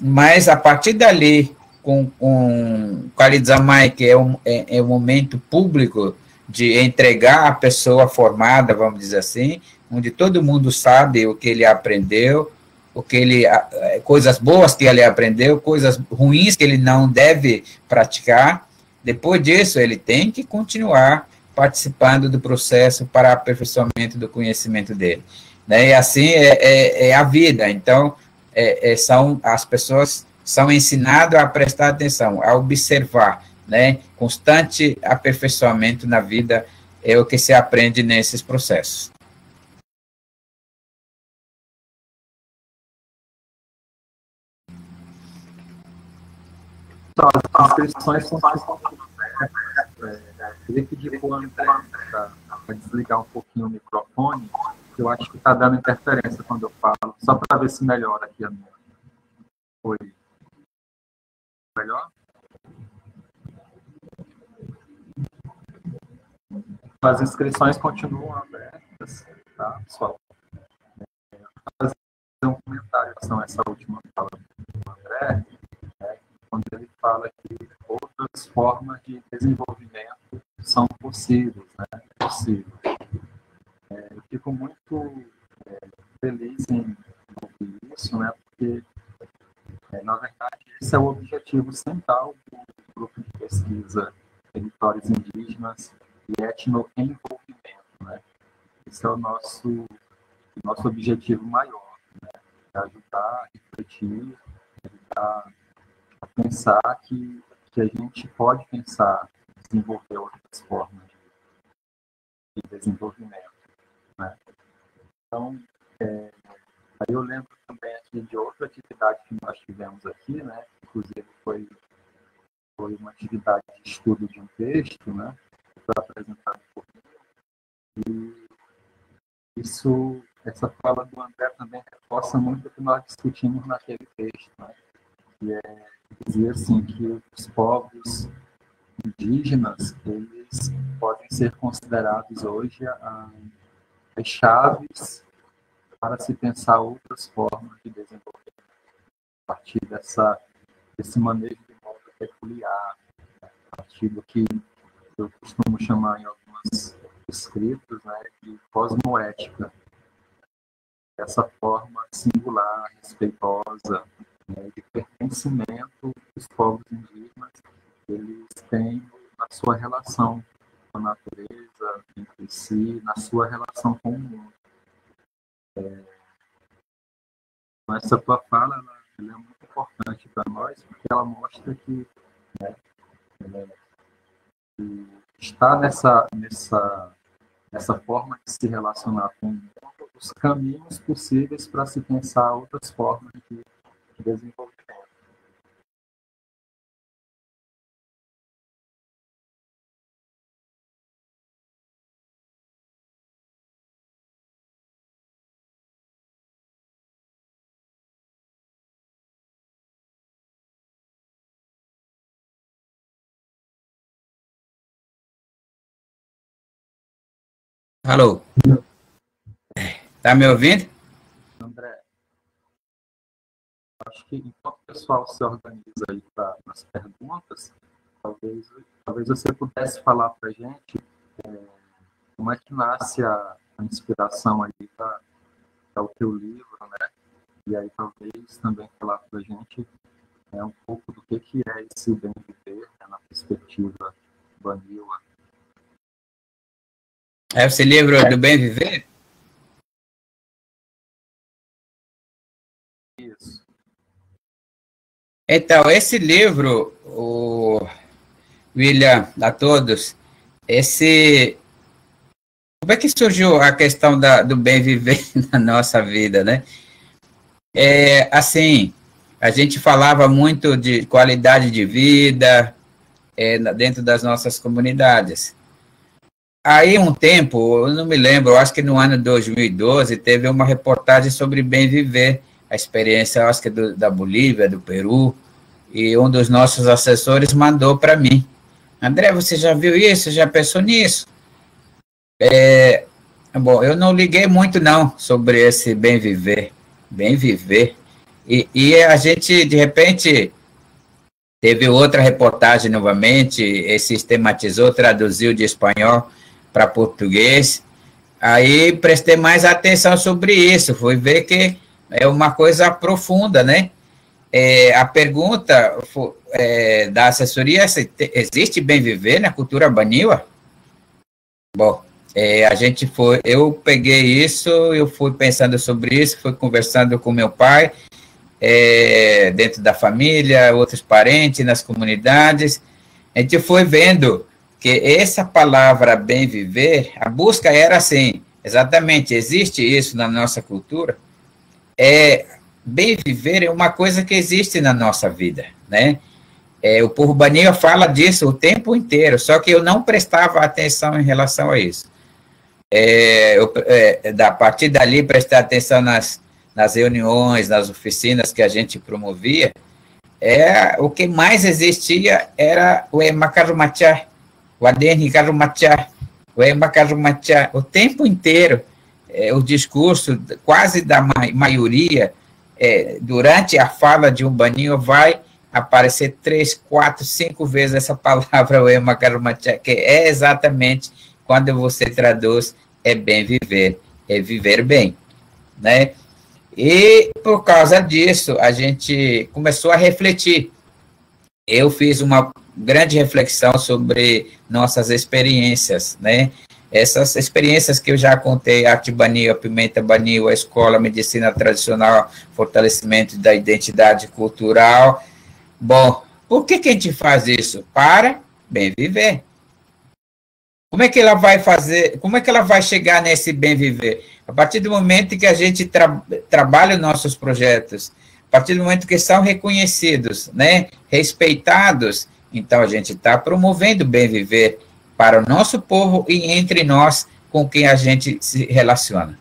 H: mas a partir dali, com Carizamai, que é um momento público de entregar a pessoa formada, vamos dizer assim, onde todo mundo sabe o que ele aprendeu, coisas boas que ele aprendeu, coisas ruins que ele não deve praticar. Depois disso, ele tem que continuar participando do processo para aperfeiçoamento do conhecimento dele, né? E assim é a vida. Então, as pessoas são ensinadas a prestar atenção, a observar, né? Constante aperfeiçoamento na vida é o que se aprende nesses processos.
A: Então, as inscrições são queria pedir para o André para desligar um pouquinho o microfone Eu acho que está dando interferência quando eu falo, só para ver se melhora aqui a minha. Foi melhor? As inscrições continuam abertas, tá, pessoal? Vou fazer um comentário em relação a essa última fala do André, né, quando ele fala que outras formas de desenvolvimento são possíveis, né? Eu fico muito feliz em ouvir isso, né? Porque, na verdade, esse é o objetivo central do grupo de pesquisa Territórios Indígenas e Etnoenvolvimento, né? Esse é o nosso objetivo maior, né? É ajudar a refletir, ajudar a pensar que a gente pode pensar desenvolver outras formas de desenvolvimento, né? Então, aí eu lembro também aqui de outra atividade que nós tivemos aqui, né? Inclusive foi uma atividade de estudo de um texto, né? Que foi apresentado por mim. E essa fala do André também reforça muito o que nós discutimos naquele texto, né? Que é dizer assim que os povos indígenas, eles podem ser considerados hoje as chaves para se pensar outras formas de desenvolvimento a partir desse manejo de modo peculiar, a partir do que eu costumo chamar em alguns escritos, né, de cosmoética, essa forma singular, respeitosa, né, de pertencimento dos povos indígenas, eles têm na sua relação com a natureza, entre si, na sua relação com o mundo. Essa tua fala ela é muito importante para nós, porque ela mostra que, né, que está nessa forma de se relacionar com o mundo, os caminhos possíveis para se pensar outras formas de desenvolvimento.
H: Alô? Tá me ouvindo?
A: André, acho que enquanto o pessoal se organiza aí nas perguntas, talvez você pudesse falar para a gente como é que nasce a inspiração aí para o teu livro, né? E aí talvez também falar para a gente um pouco do que é esse bem viver, né, na perspectiva Baniwa.
H: Esse livro do bem viver?
A: Isso.
H: Então, esse livro, o William, a todos, como é que surgiu a questão do bem viver na nossa vida, né? Assim, a gente falava muito de qualidade de vida dentro das nossas comunidades. Aí, um tempo, eu não me lembro, eu acho que no ano 2012, teve uma reportagem sobre bem viver, a experiência, eu acho que da Bolívia, do Peru, e um dos nossos assessores mandou para mim. André, você já viu isso? Já pensou nisso? Bom, eu não liguei muito, não, sobre esse bem viver. Bem viver. E a gente, de repente, teve outra reportagem novamente, sistematizou, traduziu de espanhol para português. Aí prestei mais atenção sobre isso, fui ver que é uma coisa profunda, né? A pergunta da assessoria é se existe bem viver na cultura Baniwa? Bom, eu peguei isso, eu fui pensando sobre isso, fui conversando com meu pai, dentro da família, outros parentes, nas comunidades, a gente foi vendo que essa palavra bem viver, a busca era assim, exatamente, existe isso na nossa cultura? Bem viver é uma coisa que existe na nossa vida, né? O povo Baniwa fala disso o tempo inteiro, só que eu não prestava atenção em relação a isso. A partir dali, prestar atenção nas reuniões, nas oficinas que a gente promovia, o que mais existia era o Emakarumachá, o Aden Karumachá, o Emakarumachá, o tempo inteiro. O discurso quase da maioria, durante a fala de um baninho, vai aparecer 3, 4, 5 vezes essa palavra, o Emakarumachá, que é exatamente quando você traduz, é bem viver, é viver bem, né? E, por causa disso, a gente começou a refletir. Eu fiz uma grande reflexão sobre nossas experiências, né? Essas experiências que eu já contei, arte banil, a pimenta banil, a escola, a medicina tradicional, fortalecimento da identidade cultural. Bom, por que a gente faz isso? Para bem viver. Como é que ela vai fazer, como é que ela vai chegar nesse bem viver? A partir do momento que a gente trabalha os nossos projetos, a partir do momento que são reconhecidos, né, respeitados, então a gente está promovendo o bem viver para o nosso povo e entre nós com quem a gente se relaciona.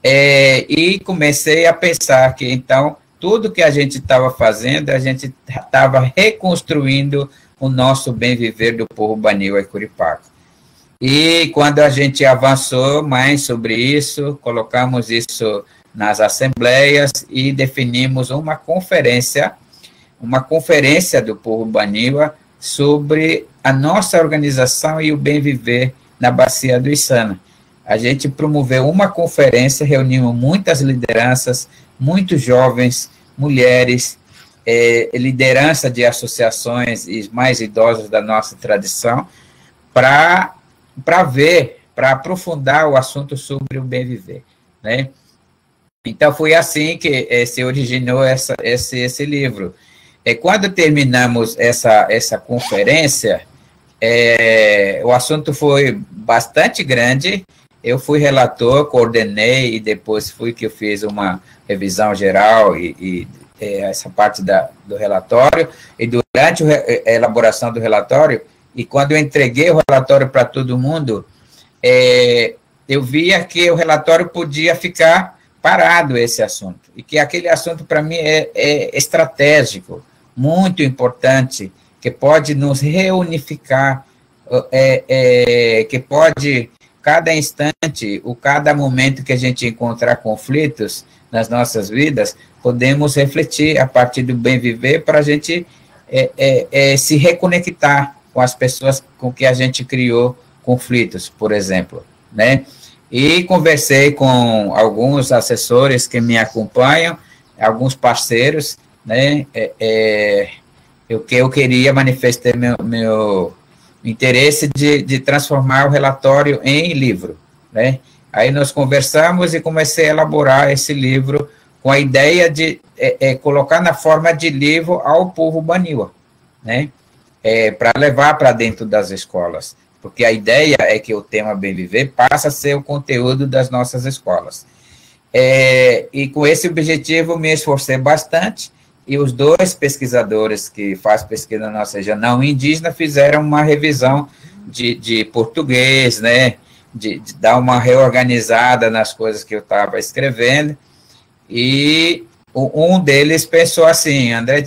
H: E comecei a pensar que, então, tudo que a gente estava fazendo, a gente estava reconstruindo o nosso bem viver do povo Banil e Curipaca. E quando a gente avançou mais sobre isso, colocamos isso nas assembleias e definimos uma conferência do povo Baniwa sobre a nossa organização e o bem viver na Bacia do Içana. A gente promoveu uma conferência, reunimos muitas lideranças, muitos jovens, mulheres, liderança de associações e mais idosos da nossa tradição, para aprofundar o assunto sobre o bem viver, né? Então, foi assim que se originou esse livro. Quando terminamos essa conferência, o assunto foi bastante grande. Eu fui relator, coordenei e depois fui que eu fiz uma revisão geral e essa parte do relatório. E durante a elaboração do relatório, e quando eu entreguei o relatório para todo mundo, eu via que o relatório podia ficar parado, esse assunto, e que aquele assunto, para mim, é estratégico, muito importante, que pode nos reunificar, que pode, cada instante, cada momento que a gente encontrar conflitos nas nossas vidas, podemos refletir a partir do bem viver para a gente se reconectar com as pessoas com que a gente criou conflitos, por exemplo, né? E conversei com alguns assessores que me acompanham, alguns parceiros, né? Que eu queria manifestar meu interesse de transformar o relatório em livro, né? Aí nós conversamos e comecei a elaborar esse livro com a ideia de colocar na forma de livro ao povo Baniwa, né? Para levar para dentro das escolas, porque a ideia é que o tema Bem Viver passa a ser o conteúdo das nossas escolas. E com esse objetivo me esforcei bastante, e os 2 pesquisadores que fazem pesquisa na nossa região não indígena fizeram uma revisão de português, né, de dar uma reorganizada nas coisas que eu estava escrevendo, e um deles pensou assim: André,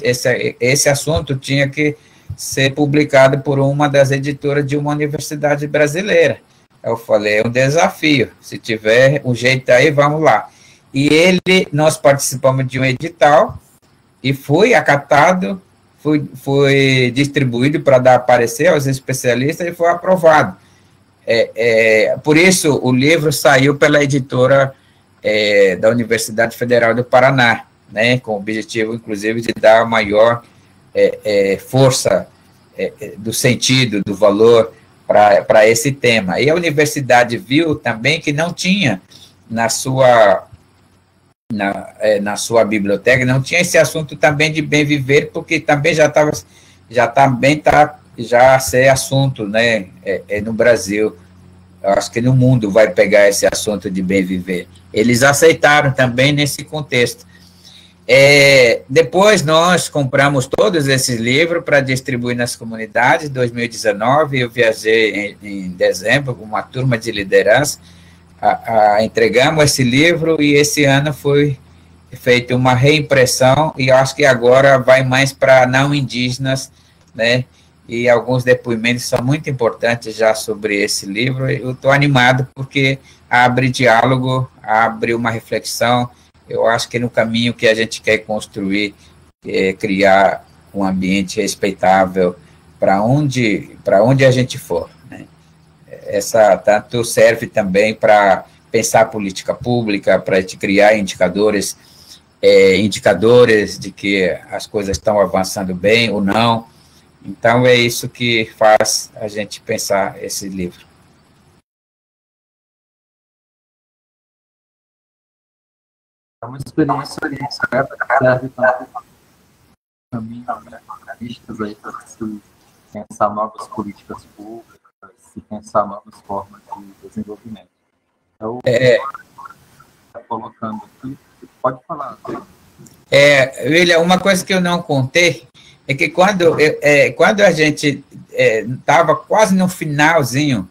H: esse assunto tinha que ser publicado por uma das editoras de uma universidade brasileira. Eu falei, é um desafio, se tiver um jeito aí, vamos lá. E nós participamos de um edital, e foi acatado, foi distribuído para dar parecer aos especialistas, e foi aprovado. Por isso, o livro saiu pela editora da Universidade Federal do Paraná, né, com o objetivo, inclusive, de dar maior força do sentido, do valor para esse tema. E a universidade viu também que não tinha na sua biblioteca, não tinha esse assunto também de bem viver, porque também já ser assunto, né, no Brasil. Eu acho que no mundo vai pegar esse assunto de bem viver. Eles aceitaram também nesse contexto. Depois nós compramos todos esses livros para distribuir nas comunidades. Em 2019, eu viajei em dezembro com uma turma de liderança entregamos esse livro e esse ano foi feita uma reimpressão e eu acho que agora vai mais para não indígenas, né? E alguns depoimentos são muito importantes já sobre esse livro. Eu estou animado porque abre diálogo, abre uma reflexão. Eu acho que no caminho que a gente quer construir, criar um ambiente respeitável para onde a gente for, né? Essa tanto serve também para pensar política pública, para criar indicadores de que as coisas estão avançando bem ou não. Então, é isso que faz a gente pensar esse livro.
A: É uma experiência que serve também caminho, né, pistas aí para se pensar novas políticas públicas, se pensar novas formas de desenvolvimento. Então, colocando aqui, pode falar.
H: William, uma coisa que eu não contei é que quando a gente estava quase no finalzinho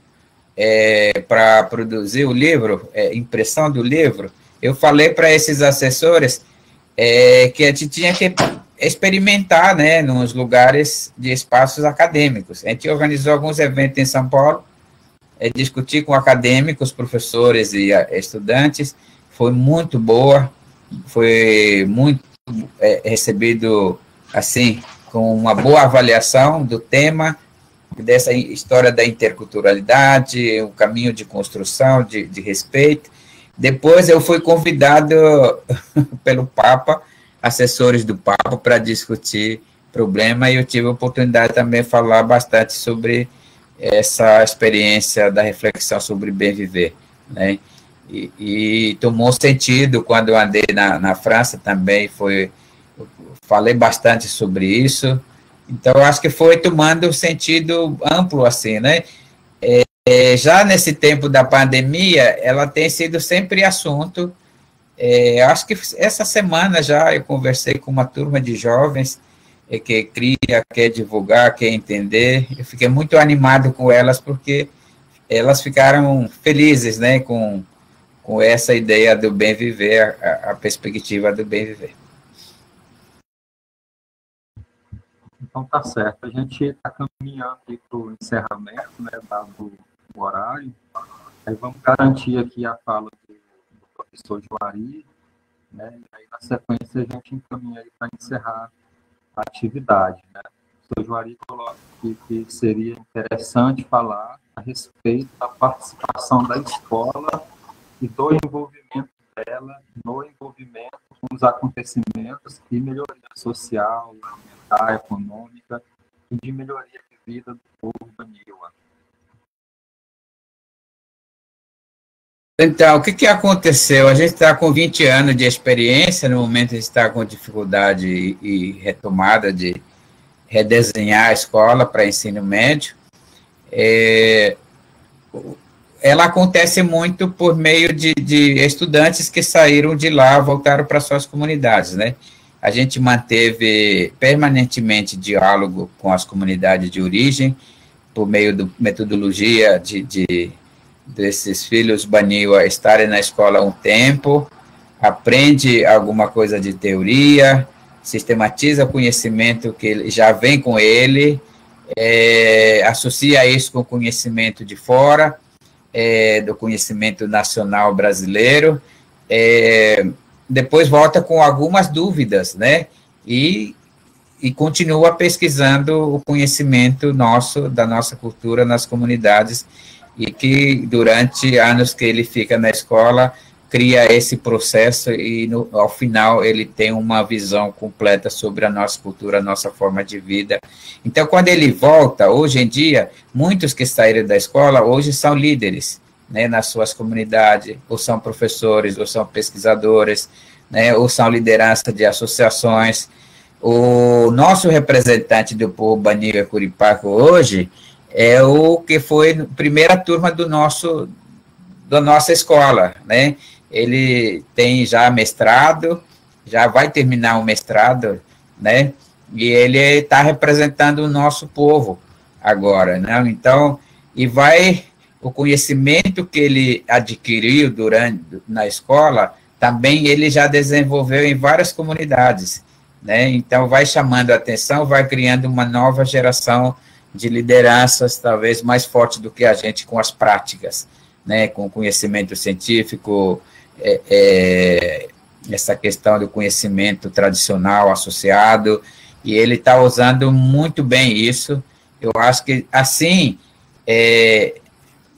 H: para produzir o livro, impressão do livro, eu falei para esses assessores que a gente tinha que experimentar, né, nos lugares de espaços acadêmicos. A gente organizou alguns eventos em São Paulo, discutir com acadêmicos, professores e estudantes, foi muito boa, foi muito recebido, assim, com uma boa avaliação do tema, dessa história da interculturalidade, o caminho de construção, de respeito. Depois eu fui convidado pelo Papa, assessores do Papa, para discutir problema, e eu tive a oportunidade também de falar bastante sobre essa experiência da reflexão sobre bem viver, né? E tomou sentido quando eu andei na França também, falei bastante sobre isso. Então, eu acho que foi tomando sentido amplo, assim, né? Já nesse tempo da pandemia, ela tem sido sempre assunto. Acho que essa semana já eu conversei com uma turma de jovens que cria, quer divulgar, quer entender. Eu fiquei muito animado com elas, porque elas ficaram felizes, né, com essa ideia do bem viver, a perspectiva do bem viver.
A: Então, tá certo. A gente está caminhando aqui para o encerramento, né, dado o horário. Aí vamos garantir aqui a fala do professor Juari, né, e aí na sequência a gente encaminha para encerrar a atividade, né. O professor Juari coloca aqui que seria interessante falar a respeito da participação da escola e do envolvimento dela no envolvimento com os acontecimentos de melhoria social, ambiental, econômica e de melhoria de vida do povo baniwa.
H: Então, o que aconteceu? A gente está com 20 anos de experiência, no momento a gente está com dificuldade e retomada de redesenhar a escola para ensino médio. Ela acontece muito por meio de estudantes que saíram de lá, voltaram para suas comunidades, né? A gente manteve permanentemente diálogo com as comunidades de origem, por meio da metodologia desses filhos baniwa estarem na escola há um tempo, aprende alguma coisa de teoria, sistematiza o conhecimento que ele já vem com ele, associa isso com o conhecimento de fora, do conhecimento nacional brasileiro, depois volta com algumas dúvidas, né, e continua pesquisando o conhecimento nosso, da nossa cultura nas comunidades, e que durante anos que ele fica na escola, cria esse processo e ao final ele tem uma visão completa sobre a nossa cultura, a nossa forma de vida. Então, quando ele volta, hoje em dia, muitos que saíram da escola hoje são líderes, né, nas suas comunidades, ou são professores, ou são pesquisadores, né, ou são liderança de associações. O nosso representante do povo baniwa Curipaco hoje é o que foi a primeira turma da nossa escola, né? Ele tem já mestrado, já vai terminar o mestrado, né? E ele está representando o nosso povo agora, né? Então, e vai o conhecimento que ele adquiriu na escola, também ele já desenvolveu em várias comunidades, né? Então, vai chamando a atenção, vai criando uma nova geração de lideranças, talvez mais forte do que a gente com as práticas, né? Com conhecimento científico, essa questão do conhecimento tradicional associado, e ele está usando muito bem isso. Eu acho que, assim,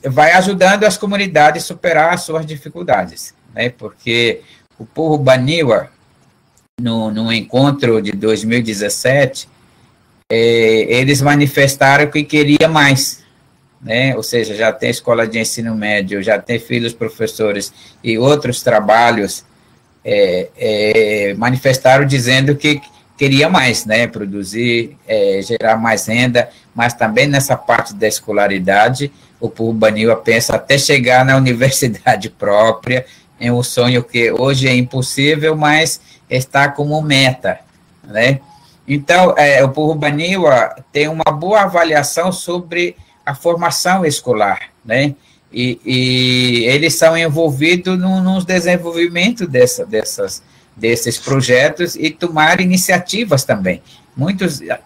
H: vai ajudando as comunidades a superar as suas dificuldades, né? Porque o povo Baniwa, no encontro de 2017, eles manifestaram que queria mais, né? Ou seja, já tem escola de ensino médio, já tem filhos professores e outros trabalhos, manifestaram dizendo que queria mais, né? Produzir, gerar mais renda, mas também nessa parte da escolaridade, o povo Baniwa pensa até chegar na universidade própria, é um sonho que hoje é impossível, mas está como meta, né? Então, o povo Baniwa tem uma boa avaliação sobre a formação escolar, né? E eles são envolvidos no desenvolvimento desses projetos e tomar iniciativas também.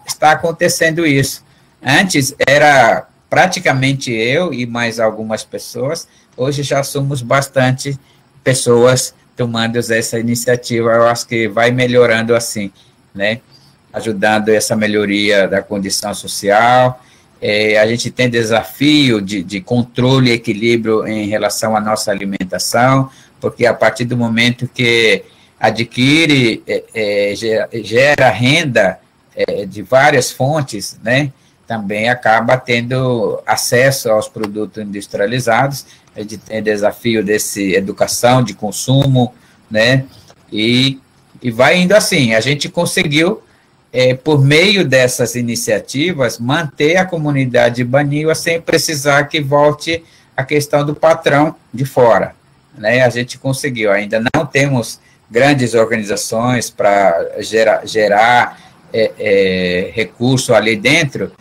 H: Está acontecendo isso. Antes era praticamente eu e mais algumas pessoas, hoje já somos bastante pessoas tomando essa iniciativa. Eu acho que vai melhorando assim, né? Ajudando essa melhoria da condição social. A gente tem desafio de controle e equilíbrio em relação à nossa alimentação, porque a partir do momento que adquire, gera renda de várias fontes, né? Também acaba tendo acesso aos produtos industrializados. A gente tem desafio desse educação, de consumo, né? E vai indo assim. A gente conseguiu, por meio dessas iniciativas, manter a comunidade Baniwa sem precisar que volte a questão do patrão de fora, né? A gente conseguiu. Ainda não temos grandes organizações para gerar recurso ali dentro,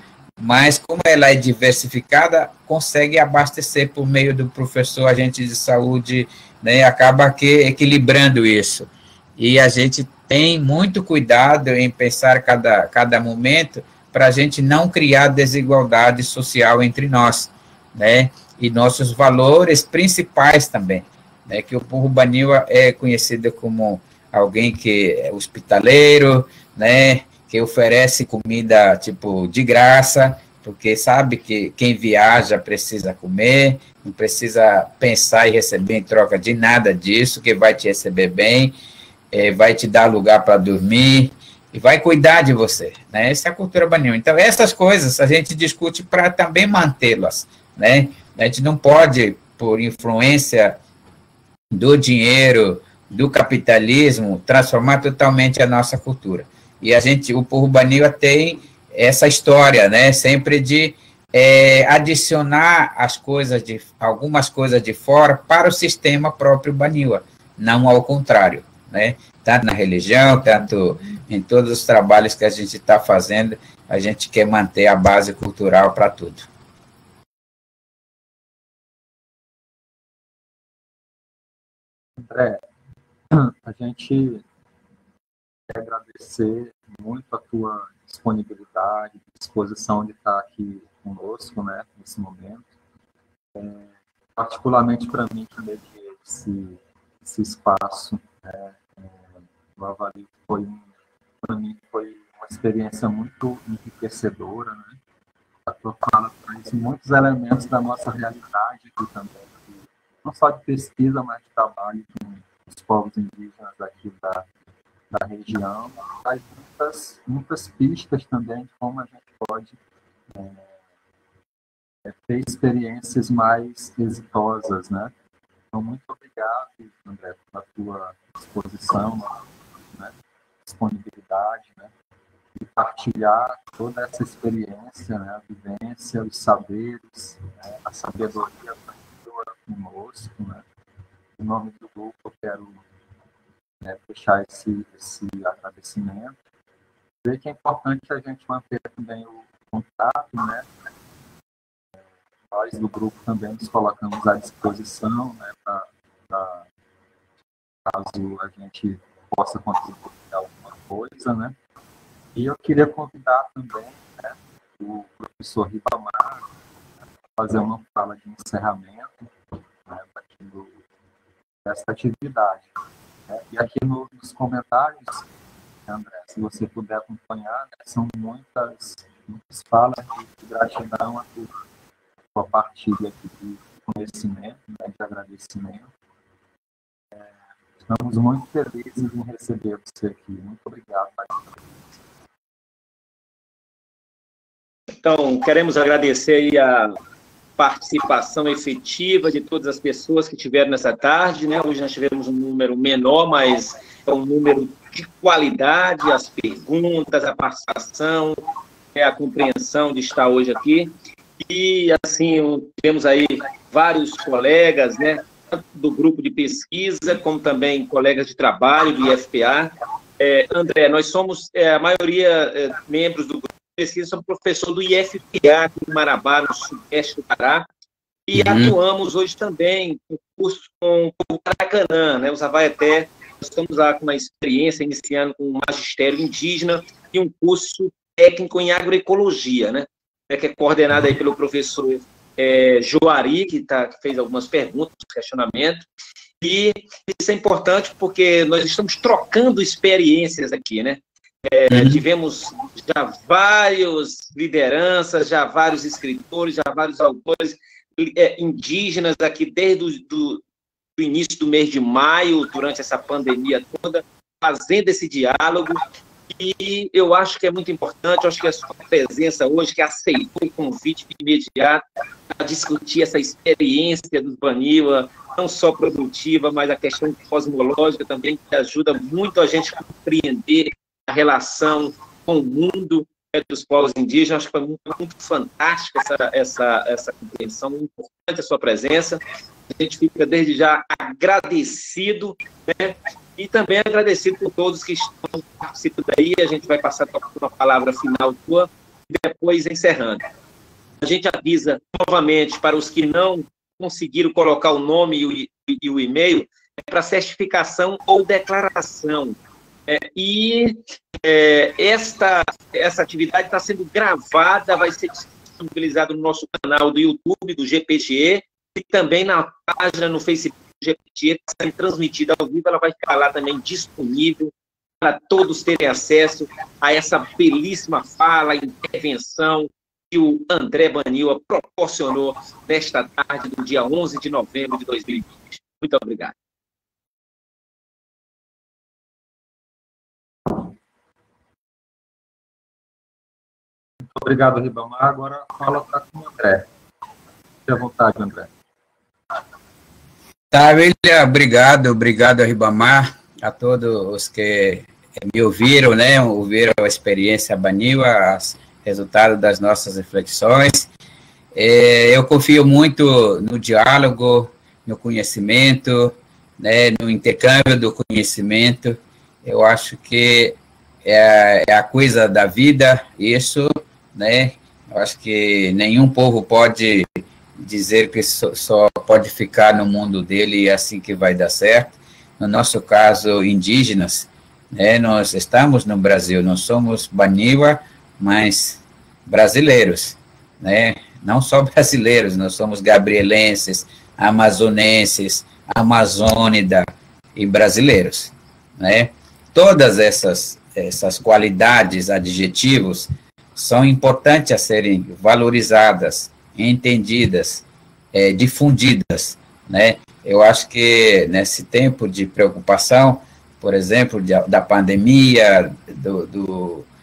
H: mas como ela é diversificada, consegue abastecer por meio do professor, agente de saúde, né, acaba equilibrando isso. E a gente tem muito cuidado em pensar cada momento para a gente não criar desigualdade social entre nós, né, e nossos valores principais também, né, que o povo Baniwa é conhecido como alguém que é hospitaleiro, né, que oferece comida, tipo, de graça, porque sabe que quem viaja precisa comer, não precisa pensar e receber em troca de nada disso, que vai te receber bem, vai te dar lugar para dormir, e vai cuidar de você, né? Essa é a cultura Baniwa. Então, essas coisas a gente discute para também mantê-las, né? A gente não pode, por influência do dinheiro, do capitalismo, transformar totalmente a nossa cultura. E o povo Baniwa tem essa história, né, sempre de adicionar algumas coisas de fora para o sistema próprio Baniwa, não ao contrário, né, tanto na religião, tanto em todos os trabalhos que a gente está fazendo, a gente quer manter a base cultural para tudo.
A: André, a gente quer agradecer muito a tua disponibilidade, disposição de estar aqui conosco, né, nesse momento. Particularmente para mim, que dediquei esse espaço, né, eu avalio que para mim foi uma experiência muito enriquecedora, né? A tua fala traz muitos elementos da nossa realidade aqui também, não só de pesquisa, mas de trabalho com os povos indígenas aqui da região, traz muitas pistas também de como a gente pode ter experiências mais exitosas, né? Então, muito obrigado, André, pela tua disposição, né? Disponibilidade, né? De partilhar toda essa experiência, né? A vivência, os saberes, né? A sabedoria conosco, né? Em nome do grupo, eu quero deixar esse agradecimento. Ver que é importante a gente manter também o contato, né? nós do grupo também nos colocamos à disposição, né, caso a gente possa contribuir em alguma coisa, né? E eu queria convidar também, né, o professor Ribamar a fazer uma fala de encerramento, né, dessa atividade. Né? E aqui nos comentários, André, se você puder acompanhar, né, são muitas falas de gratidão à sua partilha aqui de conhecimento, né, de agradecimento. Estamos muito felizes em receber você aqui. Muito obrigado.
J: Então, queremos agradecer aí a participação efetiva de todas as pessoas que tiveram nessa tarde, né? Hoje nós tivemos um número menor, mas é um número de qualidade, as perguntas, a participação, a compreensão de estar hoje aqui. E, assim, temos aí vários colegas, né? Tanto do grupo de pesquisa, como também colegas de trabalho do IFPA. André, nós somos, a maioria, membros do grupo de pesquisa, somos professor do IFPA, aqui em Marabá, no sudeste do Pará, e atuamos hoje também no curso com o povo Paracanã, né, os Avaeté. Nós estamos lá com uma experiência, iniciando com um magistério indígena e um curso técnico em agroecologia, né, que é coordenado aí pelo professor Joari, que fez algumas perguntas, questionamentos, e isso é importante porque nós estamos trocando experiências aqui, né? Tivemos já várias lideranças, já vários escritores, já vários autores indígenas aqui desde do início do mês de maio, durante essa pandemia toda, fazendo esse diálogo. E eu acho que é muito importante, eu acho que a sua presença hoje, que aceitou o convite de imediato a discutir essa experiência dos Baniwa, não só produtiva, mas a questão cosmológica também, que ajuda muito a gente a compreender a relação com o mundo dos povos indígenas. Acho que foi muito fantástica essa compreensão, muito importante a sua presença. A gente fica desde já agradecido, né? E também agradecido por todos que estão participando aí. A gente vai passar uma palavra final tua e depois encerrando. A gente avisa novamente para os que não conseguiram colocar o nome e o e-mail, para certificação ou declaração. Essa atividade está sendo gravada, vai ser disponibilizada no nosso canal do YouTube, do GPGE, e também na página no Facebook do GPGE, que está sendo transmitida ao vivo. Ela vai ficar lá também disponível para todos terem acesso a essa belíssima fala, intervenção que o André Baniwa proporcionou nesta tarde do dia 11 de novembro de 2020. Muito obrigado.
A: Muito obrigado, Ribamar. Agora a fala está com o André. Fique à vontade, André.
H: Tá, William, obrigado, Ribamar, a todos os que me ouviram, né, ouviram a experiência Baniwa, os resultados das nossas reflexões. Eu confio muito no diálogo, no conhecimento, né, no intercâmbio do conhecimento. Eu acho que é a coisa da vida, isso, né? Eu acho que nenhum povo pode dizer que só pode ficar no mundo dele e assim que vai dar certo. No nosso caso, indígenas, né? Nós estamos no Brasil, não somos Baniwa, mas brasileiros, né? Não só brasileiros, nós somos gabrielenses, amazonenses, amazônida e brasileiros, né? Todas essas qualidades, adjetivos, são importantes a serem valorizadas, entendidas, difundidas, né? Eu acho que nesse tempo de preocupação, por exemplo, da pandemia,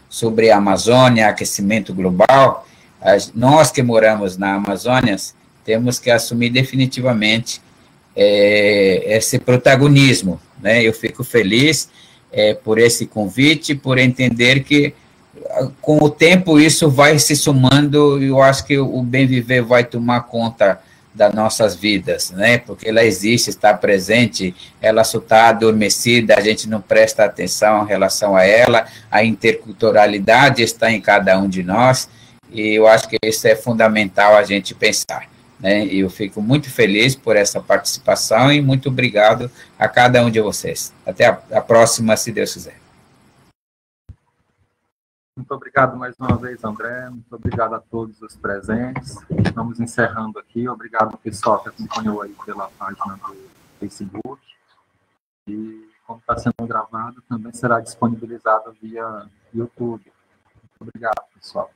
H: sobre a Amazônia, aquecimento global, nós que moramos na Amazônia temos que assumir definitivamente esse protagonismo, né? Eu fico feliz por esse convite, por entender que com o tempo isso vai se somando, e eu acho que o bem viver vai tomar conta das nossas vidas, né? Porque ela existe, está presente, ela só está adormecida, a gente não presta atenção em relação a ela, a interculturalidade está em cada um de nós, e eu acho que isso é fundamental a gente pensar. né? Eu fico muito feliz por essa participação e muito obrigado a cada um de vocês. Até a próxima, se Deus quiser.
A: Muito obrigado mais uma vez, André. Muito obrigado a todos os presentes. Estamos encerrando aqui. Obrigado, pessoal, que acompanhou aí pela página do Facebook. E, como está sendo gravado, também será disponibilizado via YouTube. Muito obrigado, pessoal.